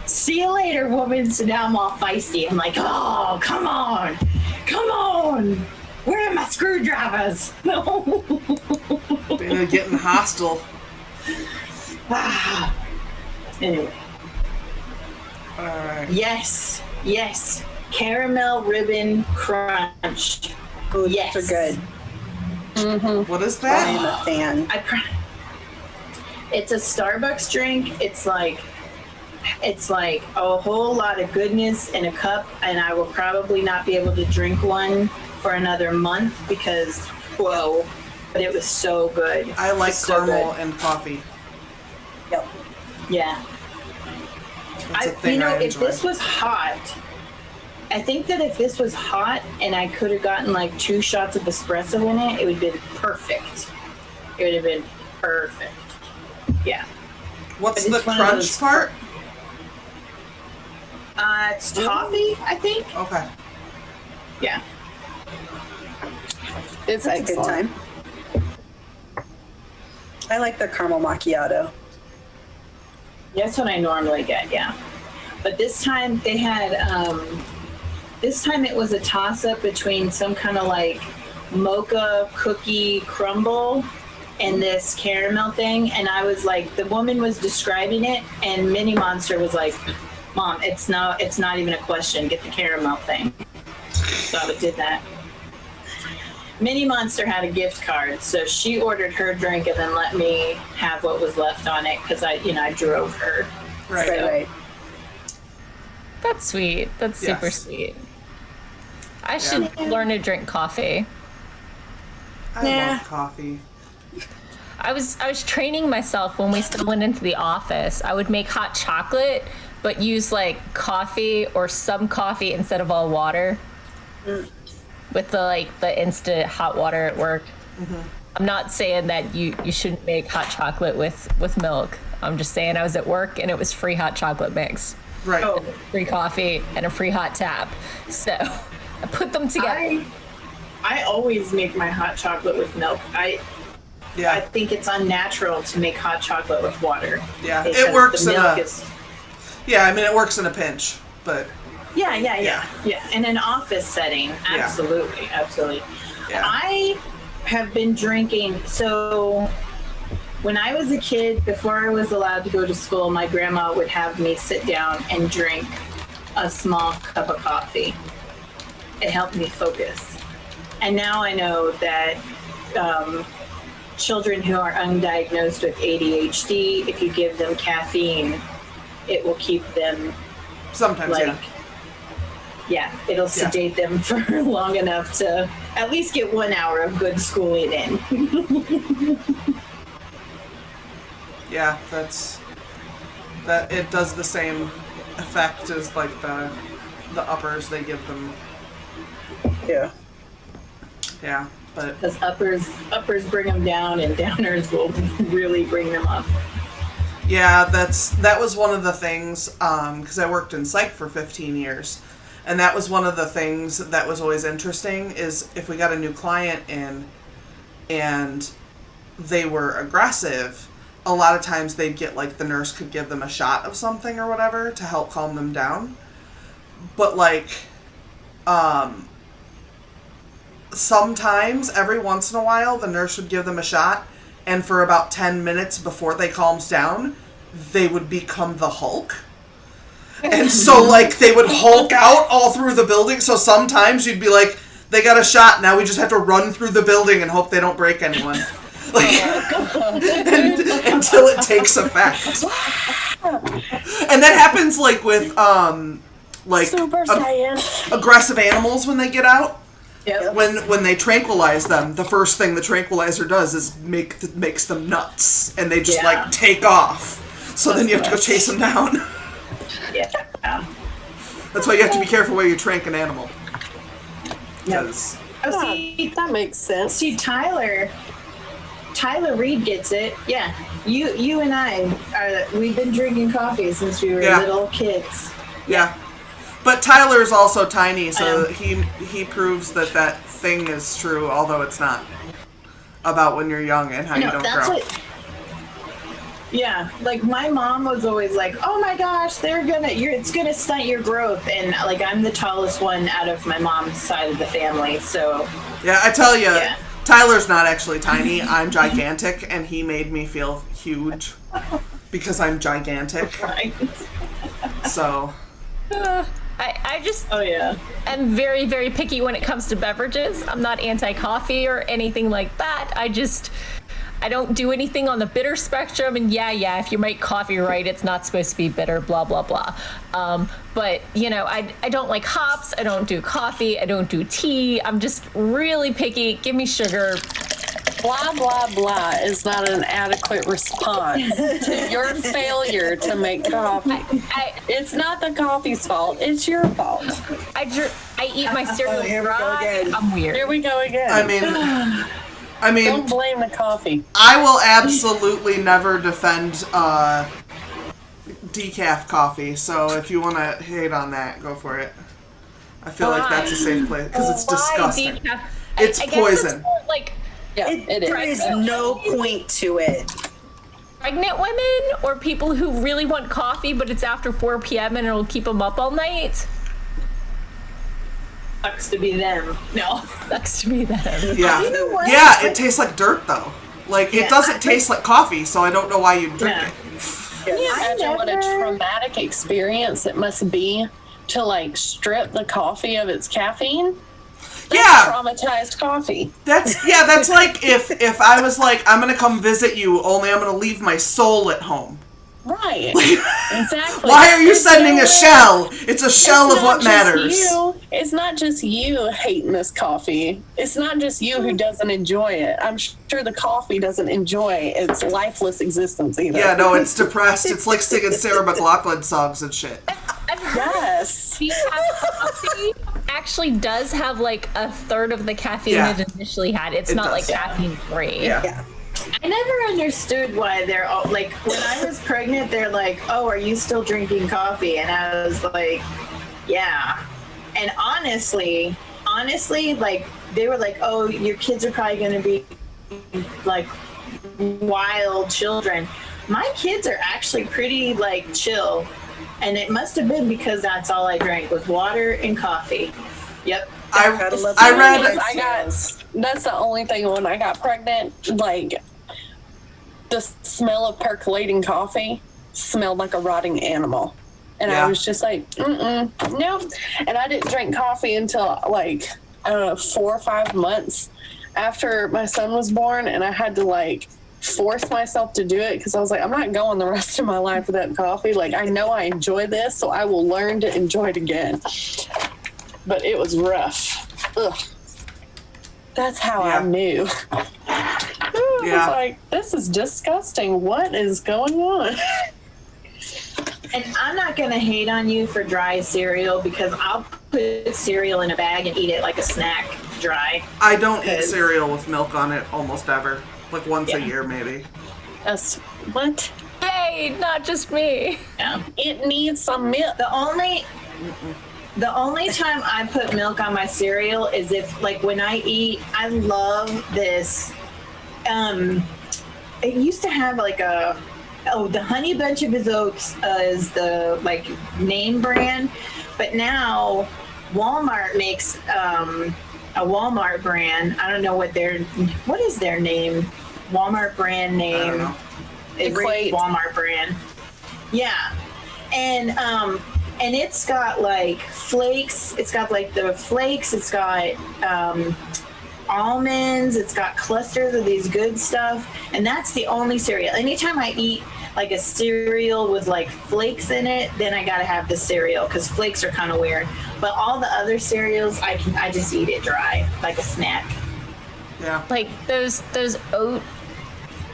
see you later, woman. So now I'm all feisty. I'm like, oh, come on. Where are my screwdrivers? Dana getting hostile. Anyway. Alright. Yes. Caramel ribbon crunch. Oh, yes. those are good. What is I that? am a fan. It's a Starbucks drink. It's like a whole lot of goodness in a cup, and I will probably not be able to drink one for another month because, whoa, but it was so good. I like It's so caramel good. and coffee. Yep. Yeah. That's a thing I if enjoy. this was hot, I think that if this was hot and I could have gotten like 2 shots of espresso in it, it would have been perfect. It would have been perfect. Yeah. What's the crunch part? It's toffee, I think. Okay. Yeah. It's a good time. I like the caramel macchiato. That's what I normally get, yeah. But this time they had, this time it was a toss-up between some kind of like mocha cookie crumble and this caramel thing. And I was like, the woman was describing it and Mini Monster was like, Mom, it's not even a question. Get the caramel thing. So I did that. Mini Monster had a gift card, so she ordered her drink and then let me have what was left on it because I drove her. Right. That's sweet. That's super sweet. I should learn to drink coffee. I love coffee. I was training myself when we still went into the office. I would make hot chocolate, but use like coffee or some coffee instead of all water. With the instant hot water at work. Mm-hmm. I'm not saying that you shouldn't make hot chocolate with milk. I'm just saying I was at work and it was free hot chocolate mix. Right. Oh. Free coffee and a free hot tap. So I put them together. I always make my hot chocolate with milk. I think it's unnatural to make hot chocolate with water. Yeah, it works it works in a pinch, but Yeah. In an office setting, absolutely. Yeah. I have been drinking. So when I was a kid, before I was allowed to go to school, my grandma would have me sit down and drink a small cup of coffee. It helped me focus. And now I know that children who are undiagnosed with ADHD, if you give them caffeine, it will keep them sometimes it'll sedate them for long enough to at least get 1 hour of good schooling in. Yeah, that it does the same effect as like the uppers they give them. Yeah. Yeah, but because uppers bring them down and downers will really bring them up. Yeah, that was one of the things, because I worked in psych for 15 years, and that was one of the things that was always interesting, is if we got a new client in and they were aggressive, a lot of times they'd get, like, the nurse could give them a shot of something or whatever to help calm them down. But, like, sometimes, every once in a while, the nurse would give them a shot, and for about 10 minutes before they calms down, they would become the Hulk. And so, like, they would Hulk out all through the building. So sometimes you'd be like, they got a shot, now we just have to run through the building and hope they don't break anyone. Like, until it takes effect. And that happens, like, with, Super Saiyan. aggressive animals when they get out. Yep. When they tranquilize them, the first thing the tranquilizer does is makes them nuts, and they just like take off. So then you have to go chase them down. Yeah. That's why you have to be careful where you trank an animal. Because That makes sense. See, Tyler Reed gets it. Yeah, you and I we've been drinking coffee since we were little kids. Yeah. But Tyler's also tiny, so he proves that thing is true, although it's not. About when you're young and how you don't grow. Yeah, like my mom was always like, "Oh my gosh, it's gonna stunt your growth," and like I'm the tallest one out of my mom's side of the family, so. Yeah, I tell you, Tyler's not actually tiny. I'm gigantic, and he made me feel huge because I'm gigantic. Right. So. I just am very, very picky when it comes to beverages. I'm not anti-coffee or anything like that. I don't do anything on the bitter spectrum. And if you make coffee right, it's not supposed to be bitter, blah, blah, blah. But, I don't like hops. I don't do coffee. I don't do tea. I'm just really picky. Give me sugar. blah, blah, blah is not an adequate response to your failure to make coffee. It's not the coffee's fault. It's your fault. I eat my cereal here we go dry. again. I'm weird. Here we go again. I mean, Don't blame the coffee. I will absolutely never defend decaf coffee. So if you want to hate on that, go for it. I feel like that's a safe place because it's disgusting. Decaf? It's I poison. Guess it's like Yeah, it is. There is no point to it. pregnant women or people who really want coffee, but it's after 4 p.m. and it'll keep them up all night. Sucks to be them. No. Sucks to be them. Yeah. You know what? Yeah, it tastes like dirt though. Like it doesn't taste like coffee, so I don't know why you drink it. Can you imagine what a traumatic experience it must be to like strip the coffee of its caffeine? That's traumatized coffee. That's like if I was like, I'm gonna come visit you, only I'm gonna leave my soul at home. Right. Exactly. Why are you sending a shell? It's a shell of what matters. It's not just you hating this coffee. It's not just you who doesn't enjoy it. I'm sure the coffee doesn't enjoy its lifeless existence either. Yeah, no, it's depressed. It's like singing Sarah McLachlan songs and shit. Yes. Decaf coffee actually does have like a third of the caffeine it initially had. It's not like caffeine free. Yeah. I never understood why they're all like, when I was pregnant, they're like, oh, are you still drinking coffee? And I was like, yeah. And honestly, like, they were like, oh, your kids are probably going to be like wild children. My kids are actually pretty like chill. And it must have been because that's all I drank was water and coffee. Yep. That's the only thing when I got pregnant, like the smell of percolating coffee smelled like a rotting animal. And I was just like, nope. And I didn't drink coffee until like, I don't know, 4 or 5 months after my son was born. And I had to like force myself to do it because I was like, I'm not going the rest of my life without coffee. Like, I know I enjoy this, so I will learn to enjoy it again. But it was rough. Ugh. That's how I knew. I was like, this is disgusting. What is going on? And I'm not going to hate on you for dry cereal because I'll put cereal in a bag and eat it like a snack dry. I don't eat cereal with milk on it almost ever. Like once a year, maybe. That's what? Hey, not just me. Yeah. It needs some milk. The only time I put milk on my cereal is if, like, when I eat, I love this. It used to have like the Honey Bunch of His Oats is the like name brand, but now Walmart makes a Walmart brand. I don't know what is their name? Walmart brand name. It's Walmart brand. Yeah, and it's got like flakes. It's got like the flakes. It's got almonds. It's got clusters of these good stuff. And that's the only cereal. Anytime I eat like a cereal with like flakes in it, then I gotta have the cereal because flakes are kind of weird. But all the other cereals, I just eat it dry like a snack. Yeah. Like those oat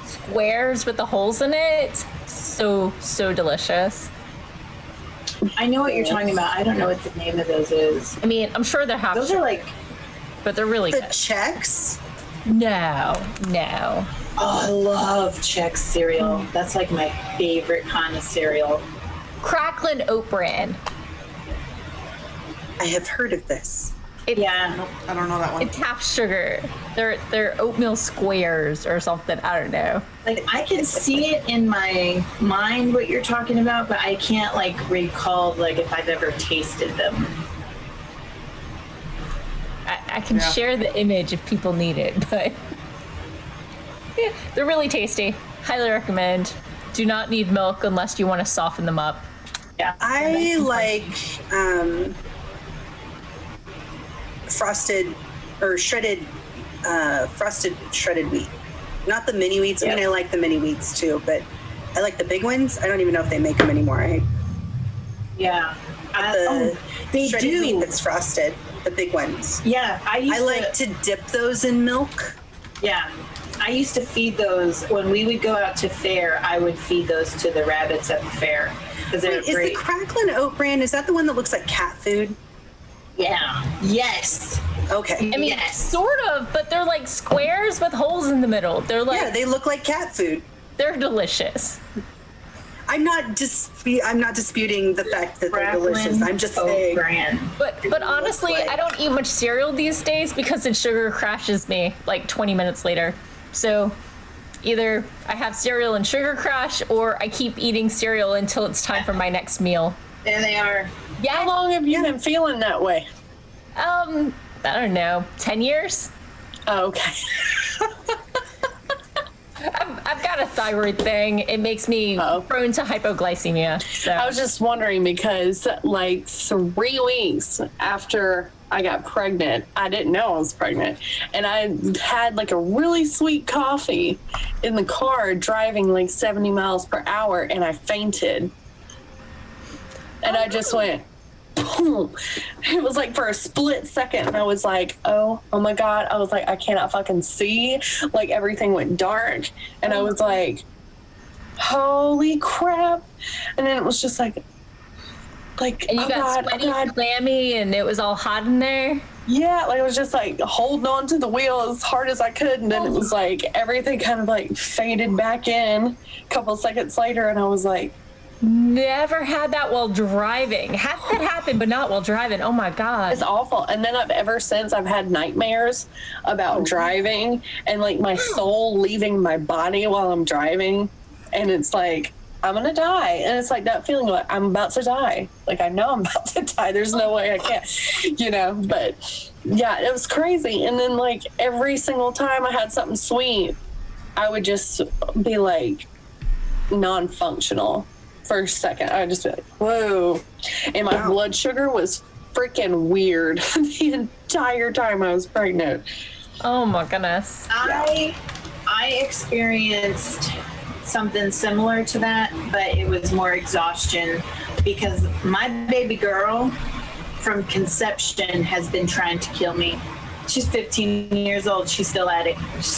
squares with the holes in it. So delicious. I know what you're talking about. I don't know what the name of those is. I mean, I'm sure they're half. Those are like, but they're really the good. Chex. No. Oh, I love Chex cereal. That's like my favorite kind of cereal. Cracklin Oat Bran. I have heard of this. Nope, I don't know that one. It's half sugar. They're oatmeal squares or something. I don't know. Like, I can see it in my mind what you're talking about, but I can't like recall like if I've ever tasted them. I can share the image if people need it, but yeah, they're really tasty. Highly recommend. Do not need milk unless you want to soften them up. Yeah, I like frosted or shredded wheat. Not the mini wheats. I mean, I like the mini wheats too, but I like the big ones. I don't even know if they make them anymore. They shredded do. wheat that's frosted. The big ones. Yeah, I like to dip those in milk. Yeah. I used to feed those when we would go out to fair. I would feed those to the rabbits at the fair because they're Wait, is great. the Cracklin Oat brand, is that the one that looks like cat food? Yeah. Yes. Okay. I mean, Yes. sort of, but they're like squares with holes in the middle. They're like, Yeah, they look like cat food. they're delicious. I'm not disputing the fact that they're delicious. I'm just Oat saying. brand. But honestly, like- I don't eat much cereal these days because it sugar crashes me like 20 minutes later. So either I have cereal and sugar crash, or I keep eating cereal until it's time for my next meal. There they are. Yeah. How long have you been feeling that way? I don't know, 10 years? Oh, okay. I've got a thyroid thing. It makes me prone to hypoglycemia. So I was just wondering because like 3 weeks after I got pregnant, I didn't know I was pregnant. And I had like a really sweet coffee in the car driving like 70 miles per hour, and I fainted. And I just went, boom. It was like for a split second, and I was like, oh my God. I was like, I cannot fucking see. Like everything went dark, and I was like, holy crap. And then it was just like and you oh got God, sweaty oh God. and clammy, and it was all hot in there. Yeah, like I was just like holding on to the wheel as hard as I could, and then it was like everything kind of like faded back in a couple seconds later, and I was like, Never had that while driving. Had that happen, but not while driving. Oh my God. it's awful. And then ever since I've had nightmares about driving and like my soul leaving my body while I'm driving, and it's like I'm gonna die, and it's like that feeling like I'm about to die. Like I know I'm about to die. There's no way I can't, But yeah, it was crazy. And then like every single time I had something sweet, I would just be like non-functional for a second. I'd just be like, whoa. And my blood sugar was freaking weird the entire time I was pregnant. Oh my goodness. I experienced something similar to that, but it was more exhaustion because my baby girl from conception has been trying to kill me. She's 15 years old. She's still at it.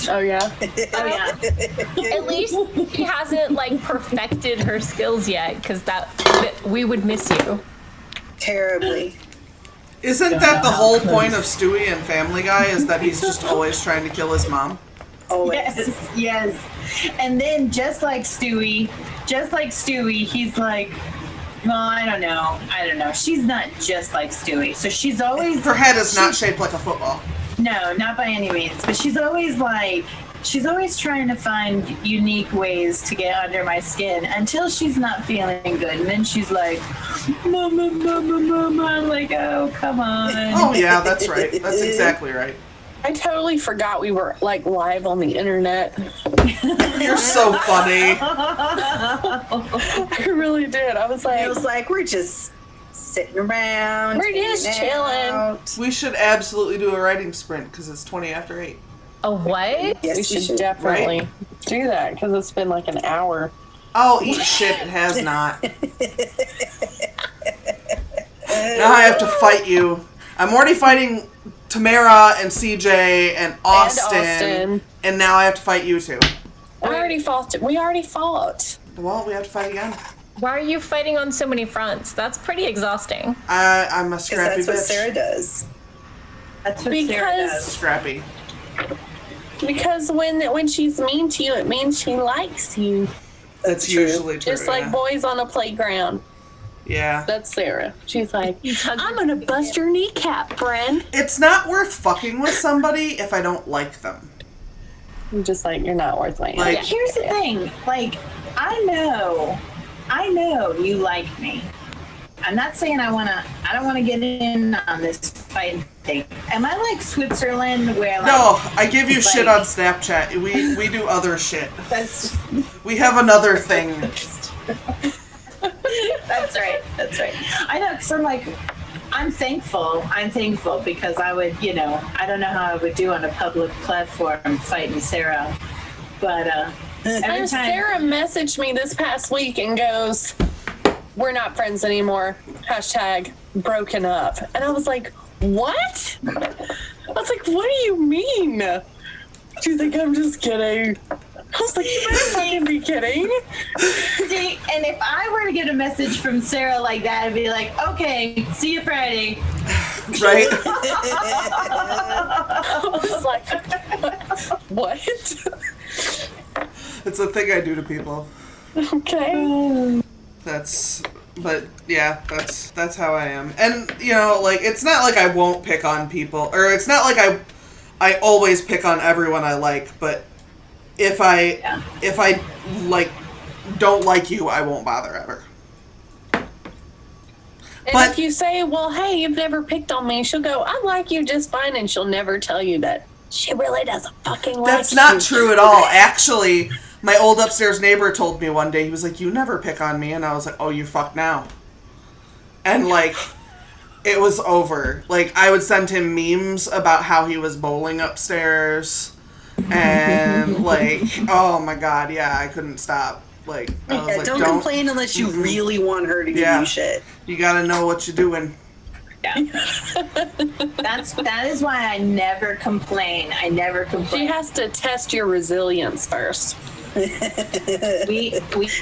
Oh yeah. Oh yeah. At least she hasn't like perfected her skills yet, because that we would miss you. Terribly. Isn't that the whole point of Stewie and Family Guy, is that he's just always trying to kill his mom? Always. Yes. And then just like Stewie, he's like, well, I don't know. She's not just like Stewie. So she's always... Her head is not shaped like a football. No, not by any means. But she's always trying to find unique ways to get under my skin until she's not feeling good. And then she's like, Mama, Mama, Mama. I'm like, oh, come on. Oh, yeah, that's right. That's exactly right. I totally forgot we were like live on the internet. You're so funny. I really did. I was It was like, like, we're just sitting around. We're just hanging chilling. out. We should absolutely do a writing sprint because it's 20 after 8. A what? Yes, we should definitely do that because it's been like an hour. Oh, eat shit, it has not. Now I have to fight you. I'm already fighting Tamara and CJ and Austin. And now I have to fight you two. We already fought. Well, we have to fight again. Why are you fighting on so many fronts? That's pretty exhausting. I'm a Because scrappy that's what bitch. Sarah does. That's what Sarah does. Scrappy. Because when she's mean to you, it means she likes you. That's true. usually true. Just like yeah. boys on a playground. Yeah. That's Sarah. She's like, hug I'm gonna bust your kneecap, friend. It's not worth fucking with somebody if I don't like them. I'm just like, you're not worth my Like- Here's the thing. Like, I know you like me. I'm not saying I don't want to get in on this fighting thing. Am I like Switzerland where like... No, I give you like- shit on Snapchat. We do other shit. That's We have another thing. That's right. I know, because I'm thankful because I would, I don't know how I would do on a public platform fighting Sarah, but every time... Sarah messaged me this past week and goes, we're not friends anymore. # broken up. And I was like, what? I was like, what do you mean? She's like, I'm just kidding. I was like, you better fucking be kidding. See, and if I were to get a message from Sarah like that, I'd be like, okay, see you Friday. Right? I was like, what? It's a thing I do to people. Okay. But yeah, that's how I am. And you know, like, it's not like I won't pick on people, or it's not like I always pick on everyone I like, but if I like don't like you, I won't bother ever. And But- if you say, well, hey, you've never picked on me, she'll go, I like you just fine, and she'll never tell you that she really doesn't fucking like That's you. not true at all. Actually, my old upstairs neighbor told me one day, he was like, you never pick on me, and I was like, oh, you fuck now. And like, it was over. Like, I would send him memes about how he was bowling upstairs, and like, oh my god, yeah, I couldn't stop. Like, I was Yeah, like, don't complain unless you really want her to give Yeah. you shit. You gotta know what you're doing. Yeah. That is why I never complain. I never She complain. has to test your resilience first. We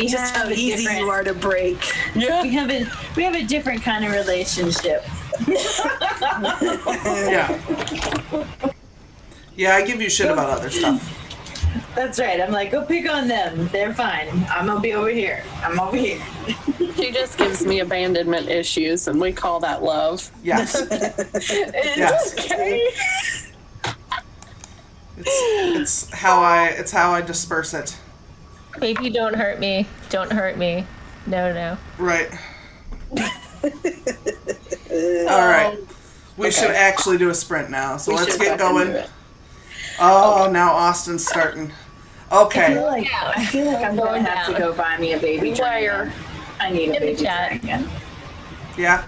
Just have how a easy different, you are to break. Yeah. we have a different kind of relationship. Yeah. Yeah, I give you shit about other stuff. That's right. I'm like, go pick on them. They're fine. I'm gonna be over here. I'm over here. She just gives me abandonment issues, and we call that love. Yes. Yes. Okay. It's how I disperse it. Baby, don't hurt me. Don't hurt me. No. Right. All right. We should actually do a sprint now. So We let's should get fucking going. do it. Oh, now Austin's starting. Okay. I feel like I'm gonna have to go buy me a baby Where? dragon. I need a In the baby chat. dragon. Yeah,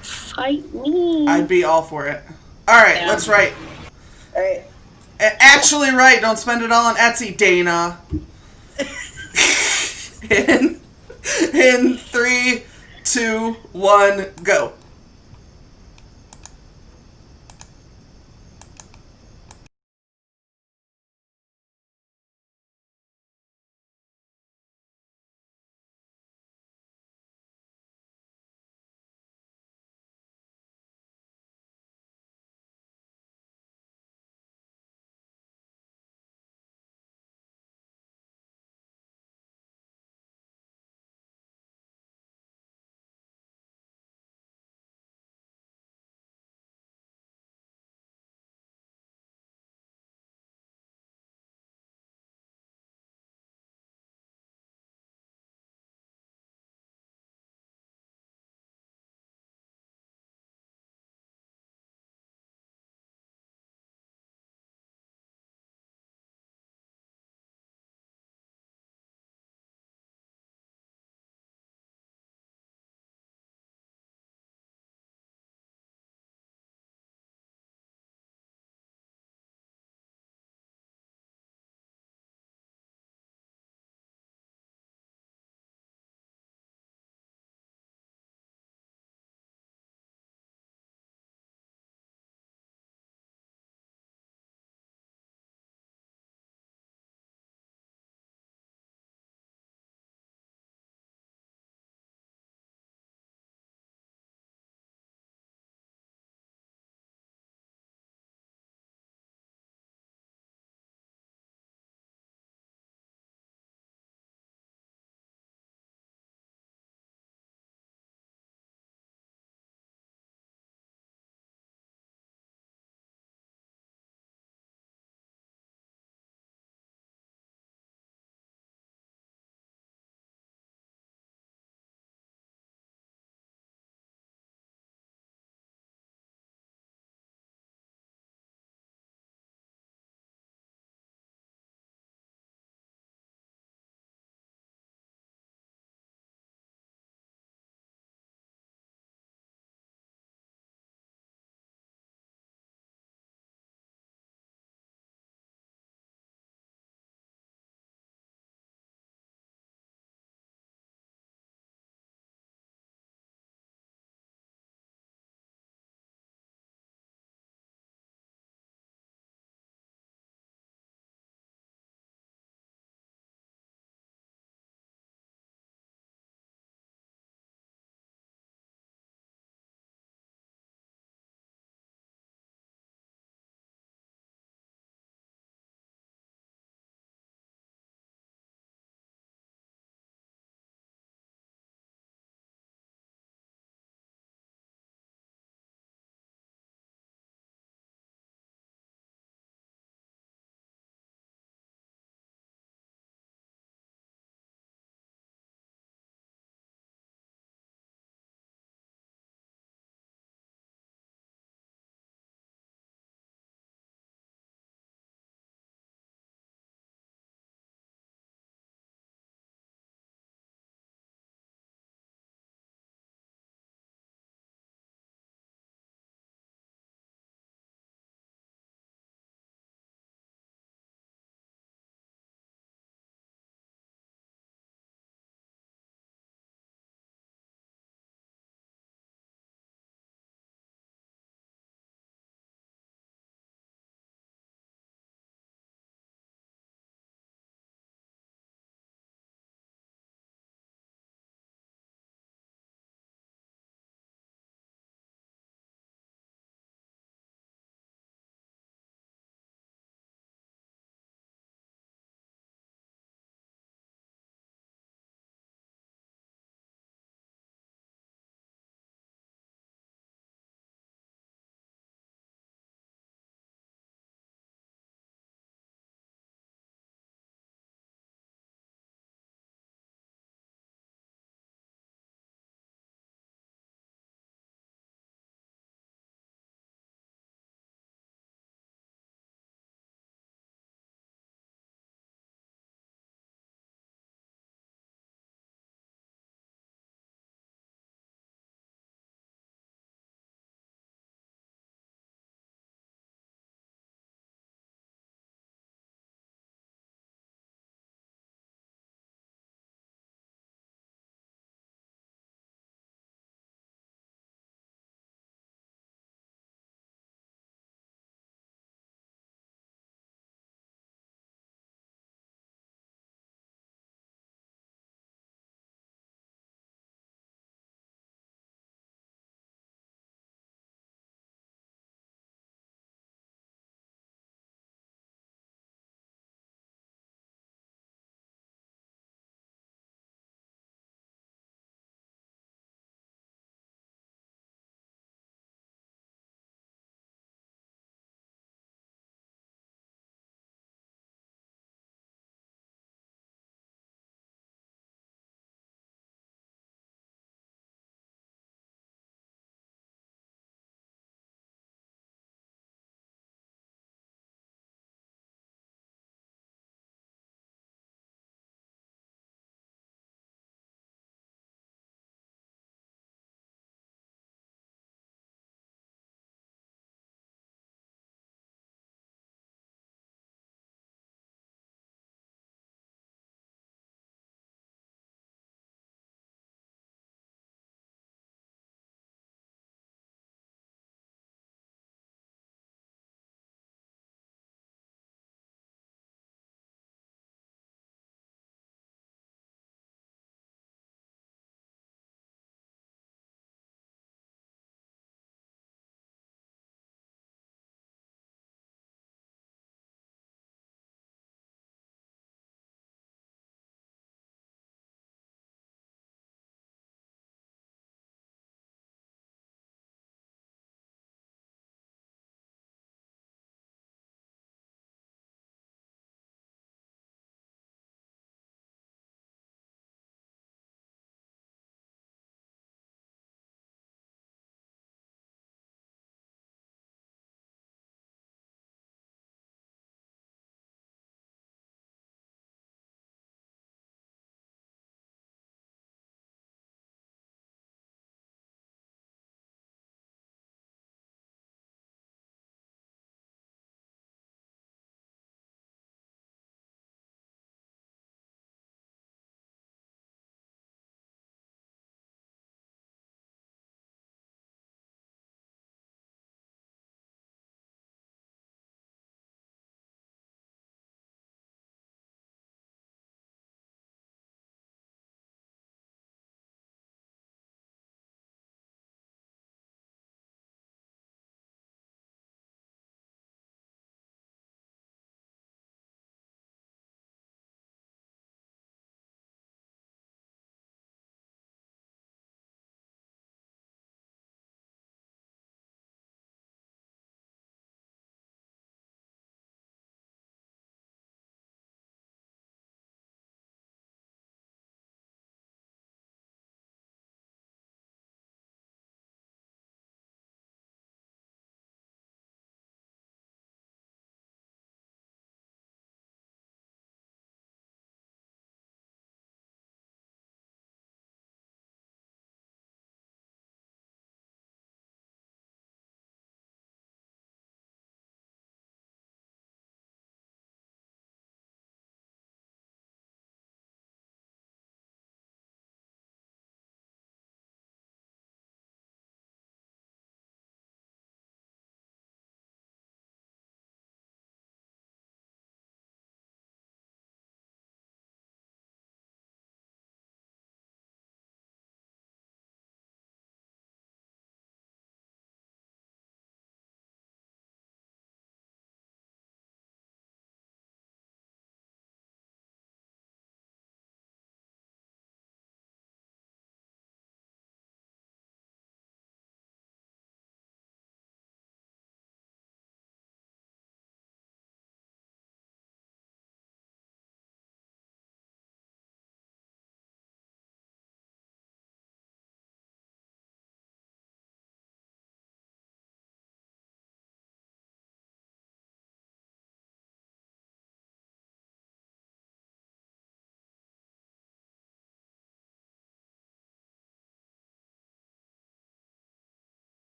Fight me. I'd be all for it. All right, Yeah. let's write. All right. Actually write. Don't spend it all on Etsy, Dana. In 3, 2, 1, go.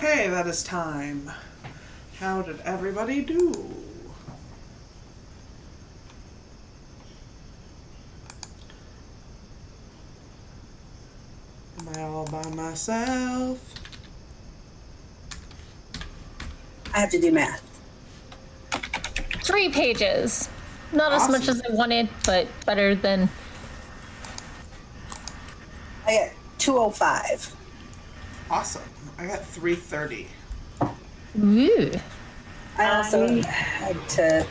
Okay, that is time. How did everybody do? Am I all by myself? I have to do math. 3 pages. Not as much as I wanted, but better than... I got 205. Awesome. I got 330. Ooh. I also had to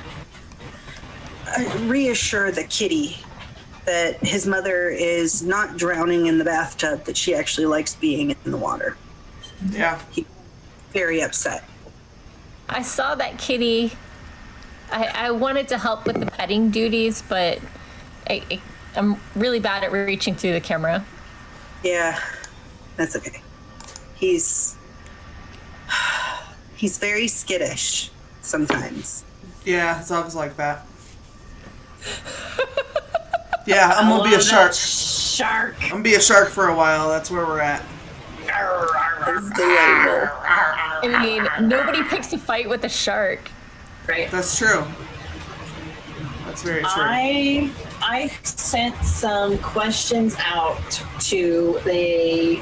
reassure the kitty that his mother is not drowning in the bathtub, that she actually likes being in the water. Yeah. He's very upset. I saw that kitty. I wanted to help with the petting duties, but I'm really bad at reaching through the camera. Yeah, that's okay. He's very skittish sometimes. Yeah, it's always like that. Yeah, I'm gonna be a shark. Shark. I'm gonna be a shark for a while. That's where we're at. It's delightful. I mean, nobody picks a fight with a shark. Right. That's true. That's very true. I sent some questions out to a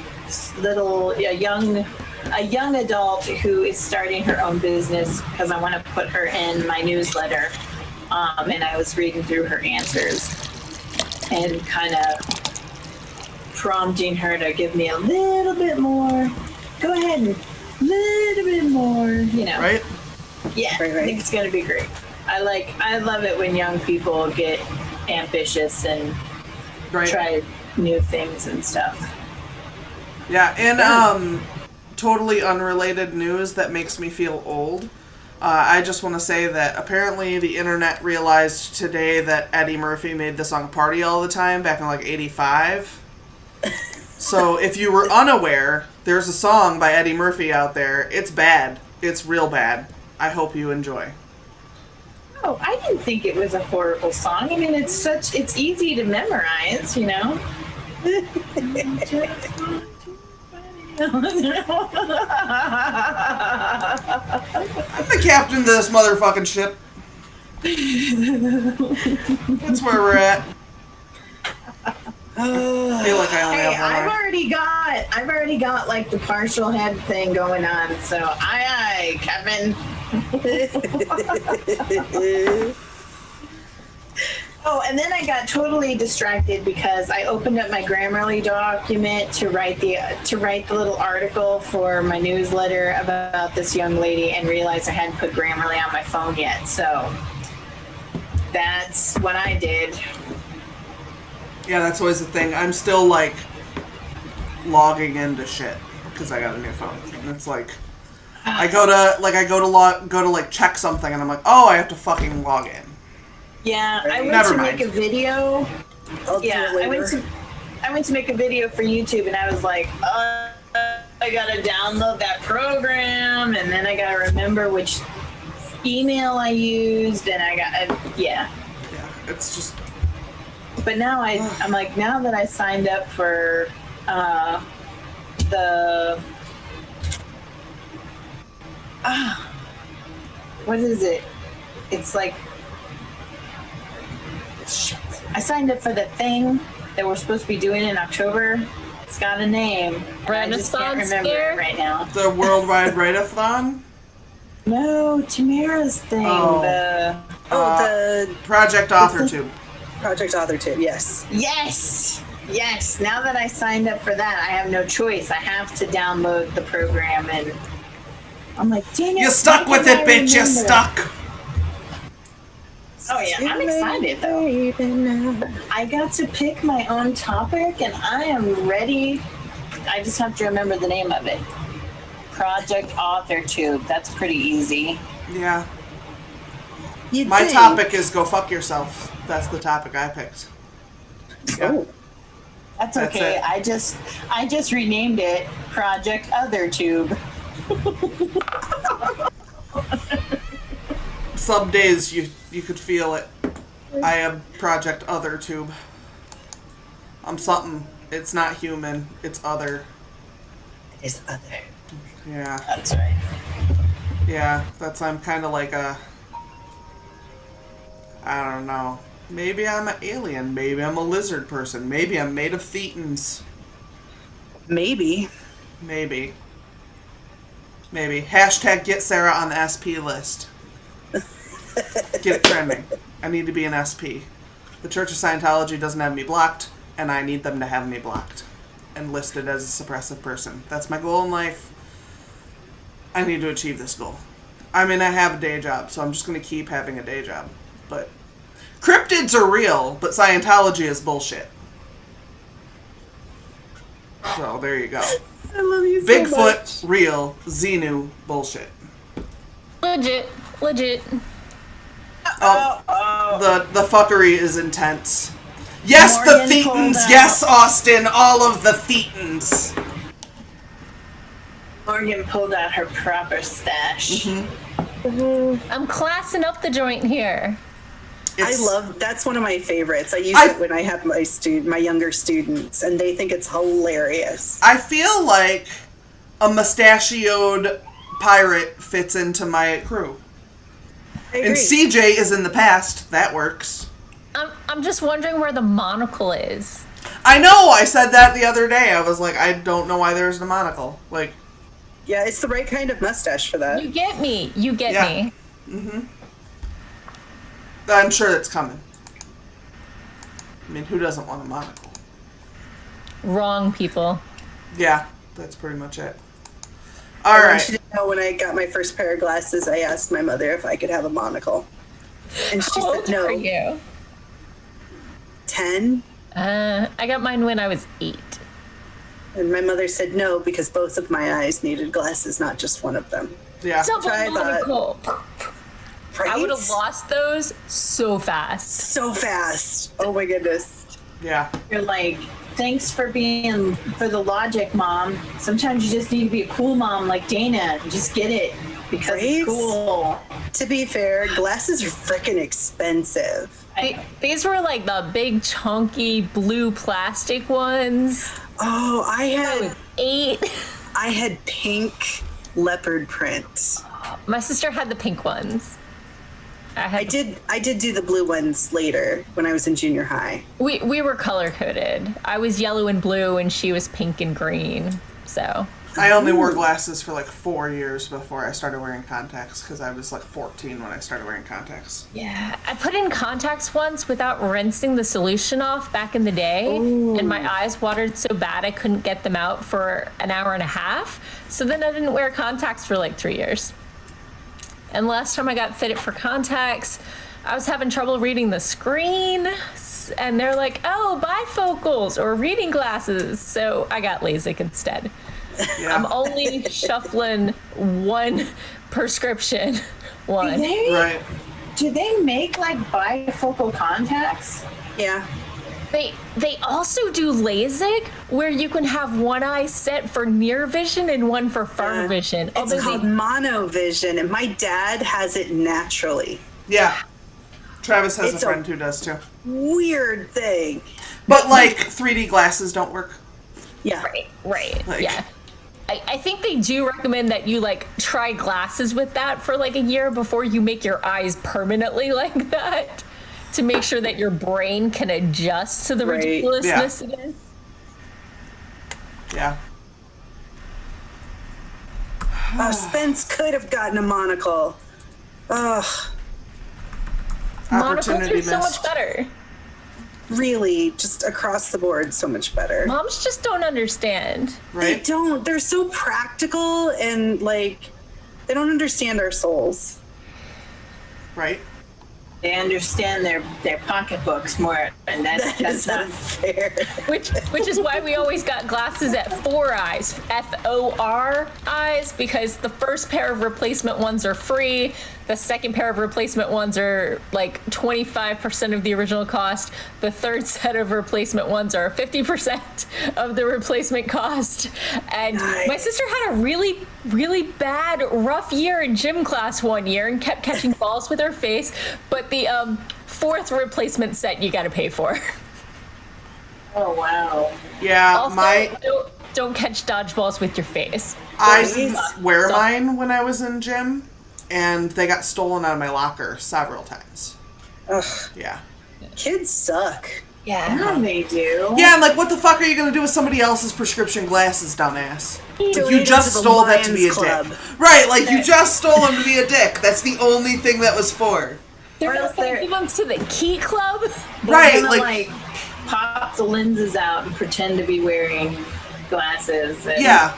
young adult who is starting her own business because I want to put her in my newsletter. And I was reading through her answers and kind of prompting her to give me a little bit more. Go ahead and a little bit more, you know. Right? Yeah, Right. I think it's gonna be great. I love it when young people get ambitious and Right. try new things and stuff. Yeah, and totally unrelated news that makes me feel old. I just want to say that apparently the internet realized today that Eddie Murphy made the song Party All the Time back in like 85. So if you were unaware, there's a song by Eddie Murphy out there. It's bad. It's real bad. I hope you enjoy. Oh, I didn't think it was a horrible song. I mean, it's easy to memorize, you know. I'm the captain of this motherfucking ship. That's where we're at. I feel like I only Hey, have one I've eye. already got like the partial head thing going on. So aye, Kevin. Oh, and then I got totally distracted because I opened up my Grammarly document to write the little article for my newsletter about this young lady and realized I hadn't put Grammarly on my phone yet. So that's what I did. Yeah, that's always the thing. I'm still like logging into shit because I got a new phone, and it's like I go to check something, and I'm like, oh, I have to fucking log in. Yeah, I went Never to mind. make a video. I'll do it later. I went to make a video for YouTube, and I was like, I gotta download that program, and then I gotta remember which email I used, and yeah. Yeah, it's just But now I'm like, now that I signed up for what is it? It's like, I signed up for the thing that we're supposed to be doing in October. It's got a name. And I just can't Renaissance remember Fair? it right now. the worldwide write-a-thon. No, Tamara's thing. Oh. The Project AuthorTube. Project AuthorTube, yes. Yes. Now that I signed up for that, I have no choice. I have to download the program, and I'm like, dang it. You stuck why with can't it, I bitch. You remember? stuck. Oh yeah, I'm excited though. I got to pick my own topic, and I am ready. I just have to remember the name of it. Project AuthorTube. That's pretty easy. Yeah. You'd My think. topic is go fuck yourself. That's the topic I picked. Yeah. Oh, That's That's okay. it. I just renamed it Project OtherTube. Some days you could feel it. I am Project OtherTube. I'm something. It's not human. It's other. it's other. Yeah. That's right. Yeah, I'm kind of like a... I don't know. Maybe I'm an alien. Maybe I'm a lizard person. Maybe I'm made of thetans. Maybe. Maybe. Hashtag get Sarah on the SP list. Get it trending. I need to be an SP. The Church of Scientology doesn't have me blocked, and I need them to have me blocked and listed as a suppressive person. That's my goal in life. I need to achieve this goal. I mean, I have a day job, so I'm just going to keep having a day job. But cryptids are real, but Scientology is bullshit. So there you go. I love you so Bigfoot, much. real. Xenu, bullshit. Legit. The fuckery is intense. Yes, Morgan the pulled thetans. out- Yes, Austin. All of the thetans. Morgan pulled out her proper stash. I'm classing up the joint here. That's one of my favorites. I use I- it when I have my younger students, and they think it's hilarious. I feel like a mustachioed pirate fits into my crew. I agree. And CJ is in the past. That works. I'm just wondering where the monocle is. I know. I said that the other day. I was like, I don't know why there's a monocle. Like, Yeah, it's the right kind of mustache for that. You get me. Yeah. I'm sure it's coming. I mean, who doesn't want a monocle? Wrong, people. Yeah, that's pretty much it. All I right. want you to know, when I got my first pair of glasses, I asked my mother if I could have a monocle. And she How said old no. are you? 10. I got mine when I was 8. And my mother said no because both of my eyes needed glasses, not just one of them. Yeah. Double Try that. monocle. Right? I would have lost those so fast. So fast. Oh my goodness. Yeah. You're like, thanks for being for the logic, Mom. Sometimes you just need to be a cool mom like Dana. Just get it because Right? it's cool. To be fair, glasses are freaking expensive. These were like the big chunky blue plastic ones. Oh, I I was had 8. I had pink leopard print. My sister had the pink ones. I did do the blue ones later when I was in junior high. We were color coded. I was yellow and blue, and she was pink and green. So I only wore glasses for like 4 years before I started wearing contacts because I was like 14 when I started wearing contacts. yeah, I put in contacts once without rinsing the solution off back in the day, and my eyes watered so bad I couldn't get them out for an hour and a half. So then I didn't wear contacts for like 3 years. And last time I got fitted for contacts, I was having trouble reading the screen, and they're like, "Oh, bifocals or reading glasses." So I got LASIK instead. Yeah. I'm only shuffling one prescription. One. Right. Do they make like bifocal contacts? Yeah. They also do LASIK, where you can have one eye set for near vision and one for far vision. It's Although called monovision, and my dad has it naturally. Yeah. Travis has It's a a- friend who does too. Weird thing. But like 3D glasses don't work. Yeah. right, Like- yeah. I think they do recommend that you like try glasses with that for like a year before you make your eyes permanently like that, to make sure that your brain can adjust to the Right. ridiculousness it is. Yeah. Spence could have gotten a monocle. Ugh. Monocles Opportunity are so much missed. better. Really, just across the board, so much better. Moms just don't understand. They Right? don't. They're so practical and like they don't understand our souls. Right? They understand their pocketbooks more, and that's not fair. Which is why we always got glasses at 4 eyes, FOR eyes, because the first pair of replacement ones are free. The second pair of replacement ones are like 25% of the original cost. The third set of replacement ones are 50% of the replacement cost. And Nice. my sister had a really, really bad, rough year in gym class one year and kept catching balls with her face. But the fourth replacement set you got to pay for. Oh wow. Yeah, Also, don't catch dodgeballs with your face. I didn't wear mine when I was in gym, and they got stolen out of my locker several times. Ugh. Yeah. Kids suck. Yeah, they do. Yeah, and like, what the fuck are you gonna do with somebody else's prescription glasses, dumbass? Donate You just to the stole that to be a Lions Club. dick. Right, like, you just stole them to be a dick. That's the only thing that was for. They're Or else not going to they're- give them to the Key Club? They're Right, gonna, like- pop the lenses out and pretend to be wearing glasses. And, Yeah.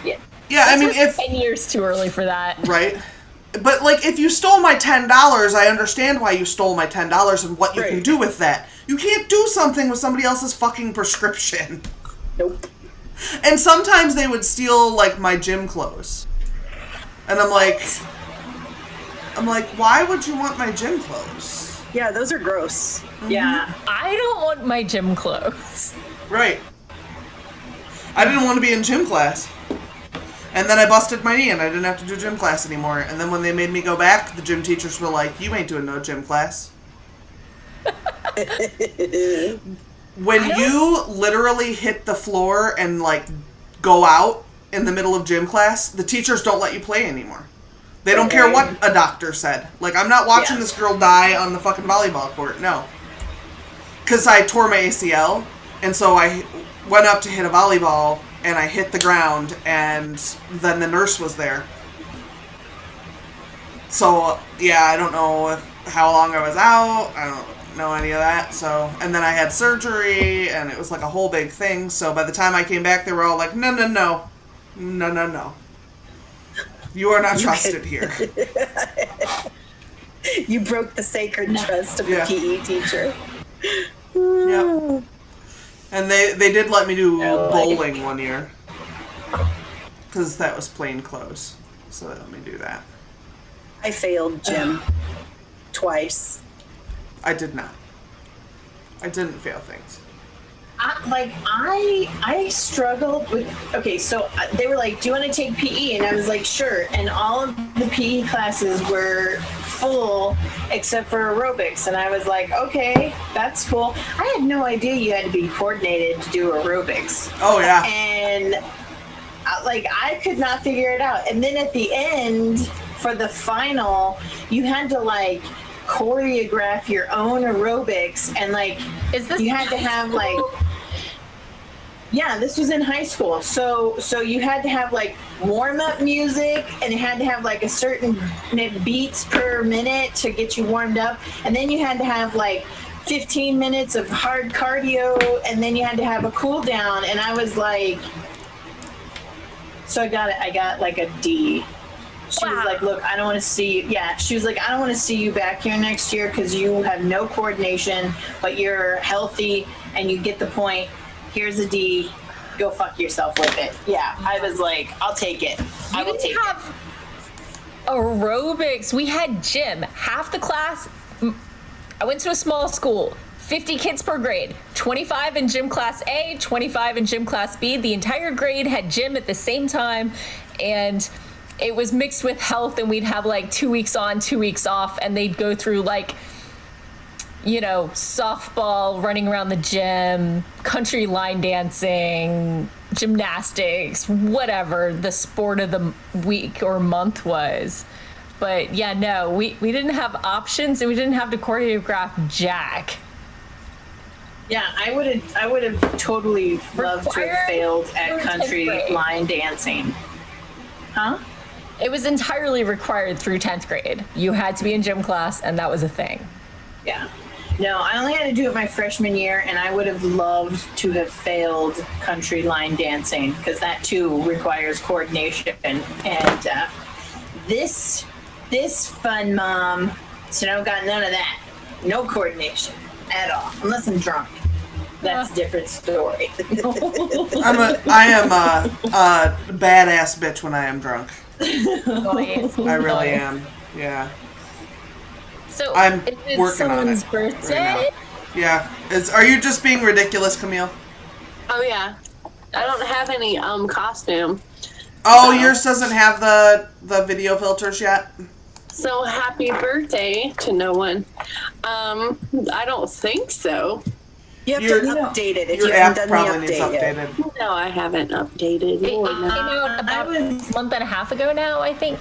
Yeah, I mean, This was 10 years too early for that. Right? But, like, if you stole my $10, I understand why you stole my $10 and what you can Right. do with that. You can't do something with somebody else's fucking prescription. Nope. And sometimes they would steal, like, my gym clothes. And I'm like, why would you want my gym clothes? Yeah, those are gross. Yeah. I don't want my gym clothes. Right. I didn't want to be in gym class. And then I busted my knee and I didn't have to do gym class anymore. And then when they made me go back, the gym teachers were like, you ain't doing no gym class. When you literally hit the floor and, like, go out in the middle of gym class, the teachers don't let you play anymore. They don't care what a doctor said. Like, I'm not watching this girl die on the fucking volleyball court. No. Because I tore my ACL, and so I went up to hit a volleyball, and I hit the ground, and then the nurse was there. So, yeah, I don't know how long I was out. I don't know any of that. So, and then I had surgery, and it was like a whole big thing. So by the time I came back, they were all like, no. You are not trusted here. You broke the sacred trust of Yeah. the PE teacher. Yep. And they did let me do bowling one year. Because that was plain clothes. So they let me do that. I failed gym twice. I did not. I didn't fail things. I struggled with, okay, so they were like, do you want to take PE? And I was like, sure. And all of the PE classes were full except for aerobics. And I was like, okay, that's cool. I had no idea you had to be coordinated to do aerobics. Oh, yeah. And I could not figure it out. And then at the end, for the final, you had to choreograph your own aerobics, and Is this you had to have yeah, this was in high school. So you had to have warm up music, and it had to have a certain beats per minute to get you warmed up, and then you had to have 15 minutes of hard cardio, and then you had to have a cool down. And I was so I got a D. She was like, look, I don't want to see you. Yeah, she was like, I don't want to see you back here next year because you have no coordination, but you're healthy and you get the point. Here's a D. Go fuck yourself with it. Yeah, I was like, I'll take it. I will take it. Aerobics. We had gym. Half the class. I went to a small school. 50 kids per grade. 25 in gym class A, 25 in gym class B. The entire grade had gym at the same time, and it was mixed with health, and we'd have 2 weeks on, 2 weeks off, and they'd go through softball, running around the gym, country line dancing, gymnastics, whatever the sport of the week or month was. But yeah, no, we didn't have options, and we didn't have to choreograph jack. Yeah, I would have totally loved to have failed at country line dancing. Huh? It was entirely required through 10th grade. You had to be in gym class, and that was a thing. Yeah. No, I only had to do it my freshman year, and I would have loved to have failed country line dancing because that too requires coordination. And this fun mom, got none of that. No coordination at all, unless I'm drunk. That's a different story. I am a badass bitch when I am drunk. I really am. Yeah. So I'm it's working on it someone's birthday. right now. Yeah. Are you just being ridiculous, Camille? Oh yeah, I don't have any costume. Oh, yours doesn't have the video filters yet? So happy birthday to no one. I don't think so. You have Your- to update it if Your you app haven't done probably the needs update yet. updated. No, I haven't updated. It Lord, came no. out about a month and a half ago now, I think.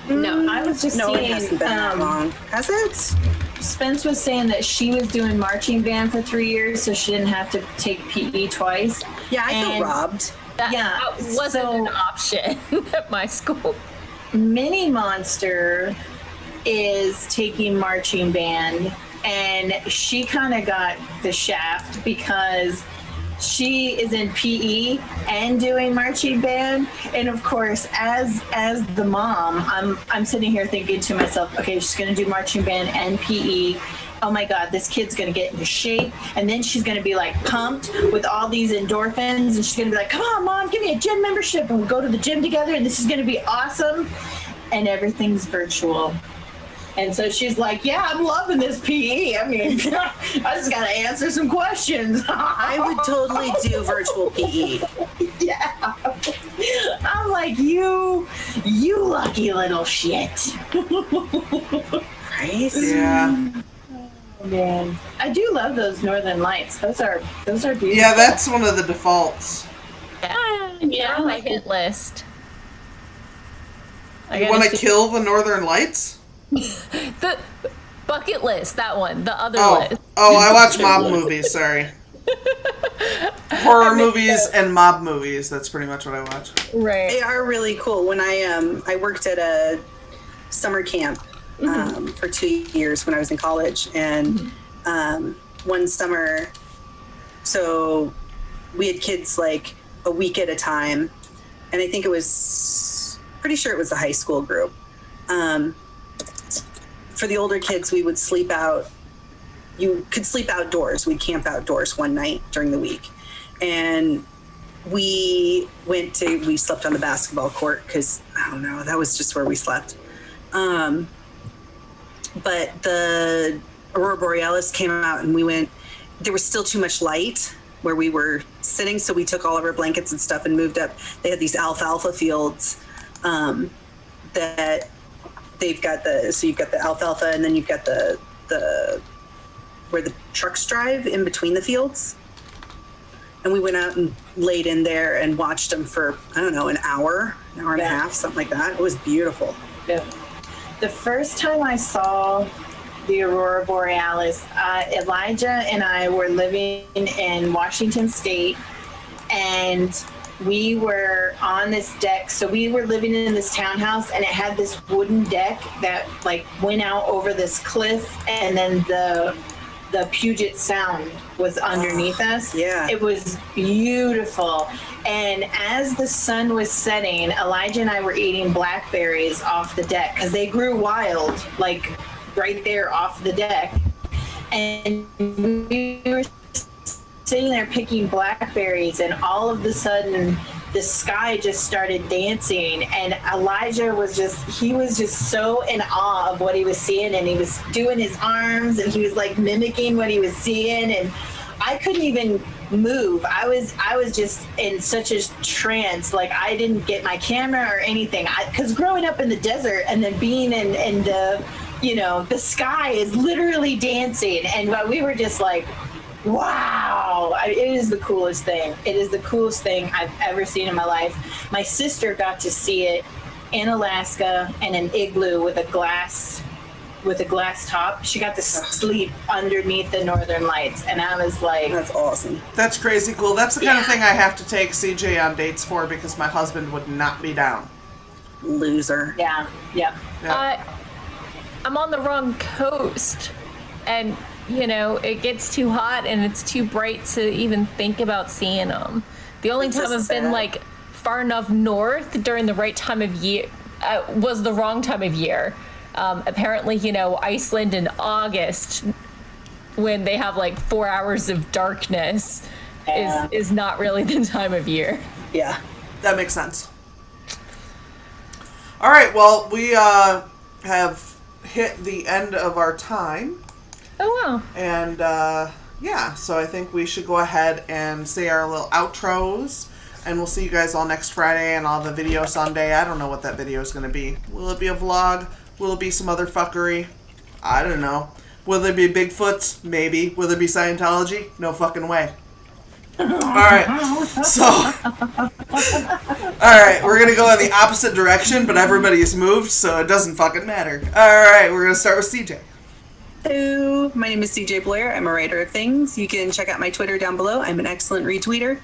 No, I was just No, it seeing. hasn't been that long. Has it? Spence was saying that she was doing marching band for 3 years, so she didn't have to take PE twice. Yeah, I feel And- robbed. That, Yeah, that wasn't so- an option at my school. Mini Monster is taking marching band, and she kind of got the shaft because she is in PE and doing marching band, and of course, as the mom, I'm sitting here thinking to myself, okay, she's gonna do marching band and PE. Oh my God, this kid's gonna get into shape, and then she's gonna be like pumped with all these endorphins, and she's gonna be like, come on, Mom, give me a gym membership, and we'll go to the gym together, and this is gonna be awesome. And everything's virtual. And so she's like, yeah, I'm loving this PE. I mean, I just gotta answer some questions. I would totally do virtual PE. Yeah. I'm like, you lucky little shit. Right? Yeah. Man, I do love those Northern Lights. Those are beautiful. Yeah, that's one of the defaults. Yeah, on my hit list. I You gotta want to see- kill the Northern Lights? the bucket list, that one, the other Oh, list. I watch mob movies, sorry. Horror movies and mob movies, that's pretty much what I watch. Right. They are really cool. When I worked at a summer camp for 2 years when I was in college, and one summer, so we had kids like a week at a time, and I think it was pretty sure it was the high school group. For the older kids, we would sleep out. You could sleep outdoors. We'd camp outdoors one night during the week, and we slept on the basketball court because I don't know, that was just where we slept. But the Aurora Borealis came out, and we went. There was still too much light where we were sitting, so we took all of our blankets and stuff and moved up. They had these alfalfa fields that they've got so you've got the alfalfa, and then you've got the where the trucks drive in between the fields. And we went out and laid in there and watched them for, I don't know, an hour and a half, something like that. It was beautiful. Yeah. The first time I saw the Aurora Borealis, Elijah and I were living in Washington State, and we were on this deck. So we were living in this townhouse, and it had this wooden deck that like went out over this cliff, and then the Puget Sound was underneath us. Yeah. It was beautiful. And as the sun was setting, Elijah and I were eating blackberries off the deck because they grew wild, like right there off the deck. And we were sitting there picking blackberries, and all of a sudden the sky just started dancing, and Elijah was just so in awe of what he was seeing, and he was doing his arms, and he was like mimicking what he was seeing, and I couldn't even move. I was just in such a trance. Like I didn't get my camera or anything, because growing up in the desert and then being in the, the sky is literally dancing, and we were just like, wow, it is the coolest thing. It is the coolest thing I've ever seen in my life. My sister got to see it in Alaska in an igloo with a glass top. She got to sleep underneath the Northern Lights, and I was like, That's awesome. That's crazy cool. That's the kind of thing I have to take CJ on dates for because my husband would not be down. Loser. yeah. I'm on the wrong coast, and it gets too hot and it's too bright to even think about seeing them. The only It's time just I've been sad. like far enough north during the right time of year was the wrong time of year. Apparently, Iceland in August, when they have like 4 hours of darkness, Yeah. is not really the time of year. Yeah. That makes sense. All right, well, we have hit the end of our time. Oh wow. And, so I think we should go ahead and say our little outros. And we'll see you guys all next Friday and all the video Sunday. I don't know what that video is going to be. Will it be a vlog? Will it be some other fuckery? I don't know. Will there be Bigfoots? Maybe. Will there be Scientology? No fucking way. Alright, so... Alright, we're gonna go in the opposite direction, but everybody's moved, so it doesn't fucking matter. Alright, we're gonna start with CJ. Hello, my name is CJ Blair. I'm a writer of things. You can check out my Twitter down below. I'm an excellent retweeter.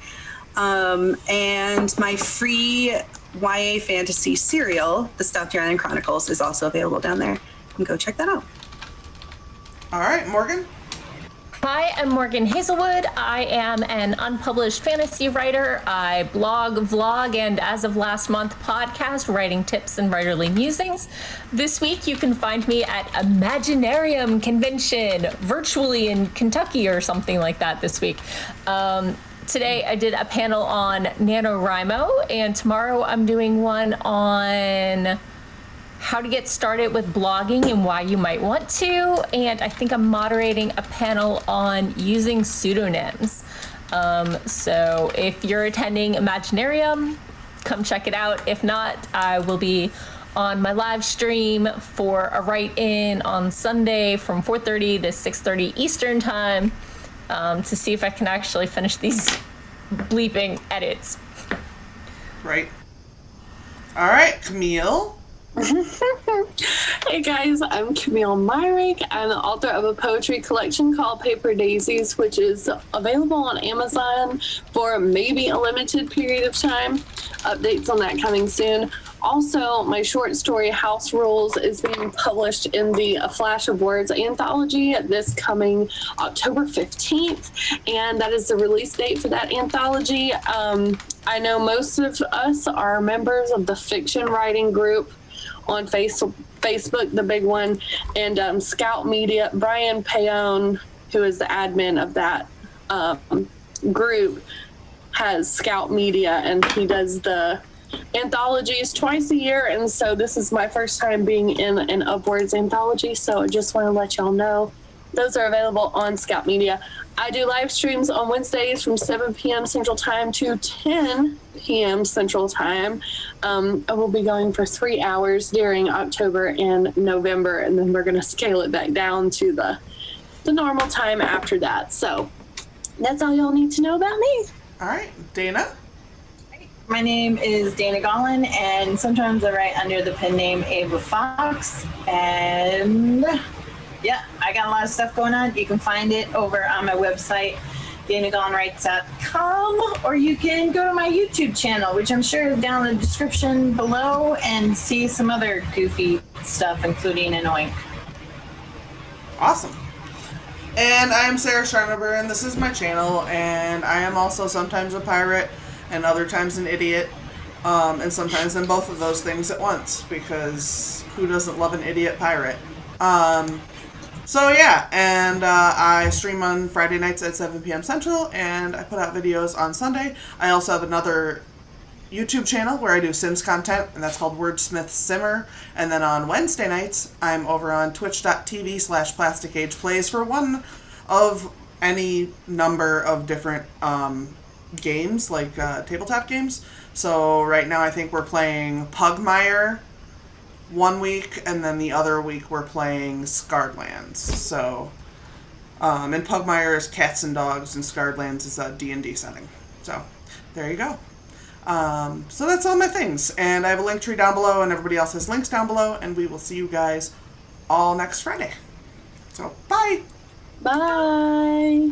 And my free YA fantasy serial, The Stuffed Dragon Chronicles, is also available down there. You can go check that out. Alright, Morgan? Hi, I'm Morgan Hazelwood. I am an unpublished fantasy writer. I blog, vlog, and as of last month, podcast, writing tips and writerly musings. This week, you can find me at Imaginarium Convention, virtually in Kentucky or something like that this week. Today, I did a panel on NaNoWriMo, and tomorrow I'm doing one on how to get started with blogging and why you might want to, and I think I'm moderating a panel on using pseudonyms. So if you're attending Imaginarium, come check it out. If not, I will be on my live stream for a write-in on Sunday from 4:30 to 6:30 Eastern time to see if I can actually finish these bleeping edits. Right. Alright, Camille? Hey guys, I'm Camille Myrick. I'm the author of a poetry collection called Paper Daisies, which is available on Amazon for maybe a limited period of time. Updates on that coming soon. Also, my short story House Rules is being published in the A Flash of Words anthology this coming October 15th, and that is the release date for that anthology. I know most of us are members of the fiction writing group on Facebook, the big one, and Scout Media. Brian Paone, who is the admin of that group, has Scout Media, and he does the anthologies twice a year, and so this is my first time being in an Upwards anthology, so I just want to let y'all know those are available on Scout Media. I do live streams on Wednesdays from 7 p.m. Central Time to 10 p.m. Central Time. I will be going for 3 hours during October and November, and then we're going to scale it back down to the normal time after that. So that's all y'all need to know about me. All right, Dana? My name is Dana Gollin, and sometimes I write under the pen name Ava Fox. And yeah, I got a lot of stuff going on. You can find it over on my website, danagollinwrites.com, or you can go to my YouTube channel, which I'm sure is down in the description below, and see some other goofy stuff, including an oink. Awesome. And I am Sarah Scharneber, and this is my channel, and I am also sometimes a pirate and other times an idiot, and sometimes in both of those things at once, because who doesn't love an idiot pirate? So yeah, and I stream on Friday nights at 7 p.m. Central, and I put out videos on Sunday. I also have another YouTube channel where I do Sims content, and that's called Wordsmith Simmer. And then on Wednesday nights, I'm over on twitch.tv/PlasticAgePlays for one of any number of different games, like tabletop games. So right now I think we're playing Pugmire one week, and then the other week we're playing Scarred Lands. So, and Pugmire is cats and dogs, and Scarred Lands is a D&D setting. So, there you go. So that's all my things, and I have a link tree down below, and everybody else has links down below, and we will see you guys all next Friday. So, bye! Bye!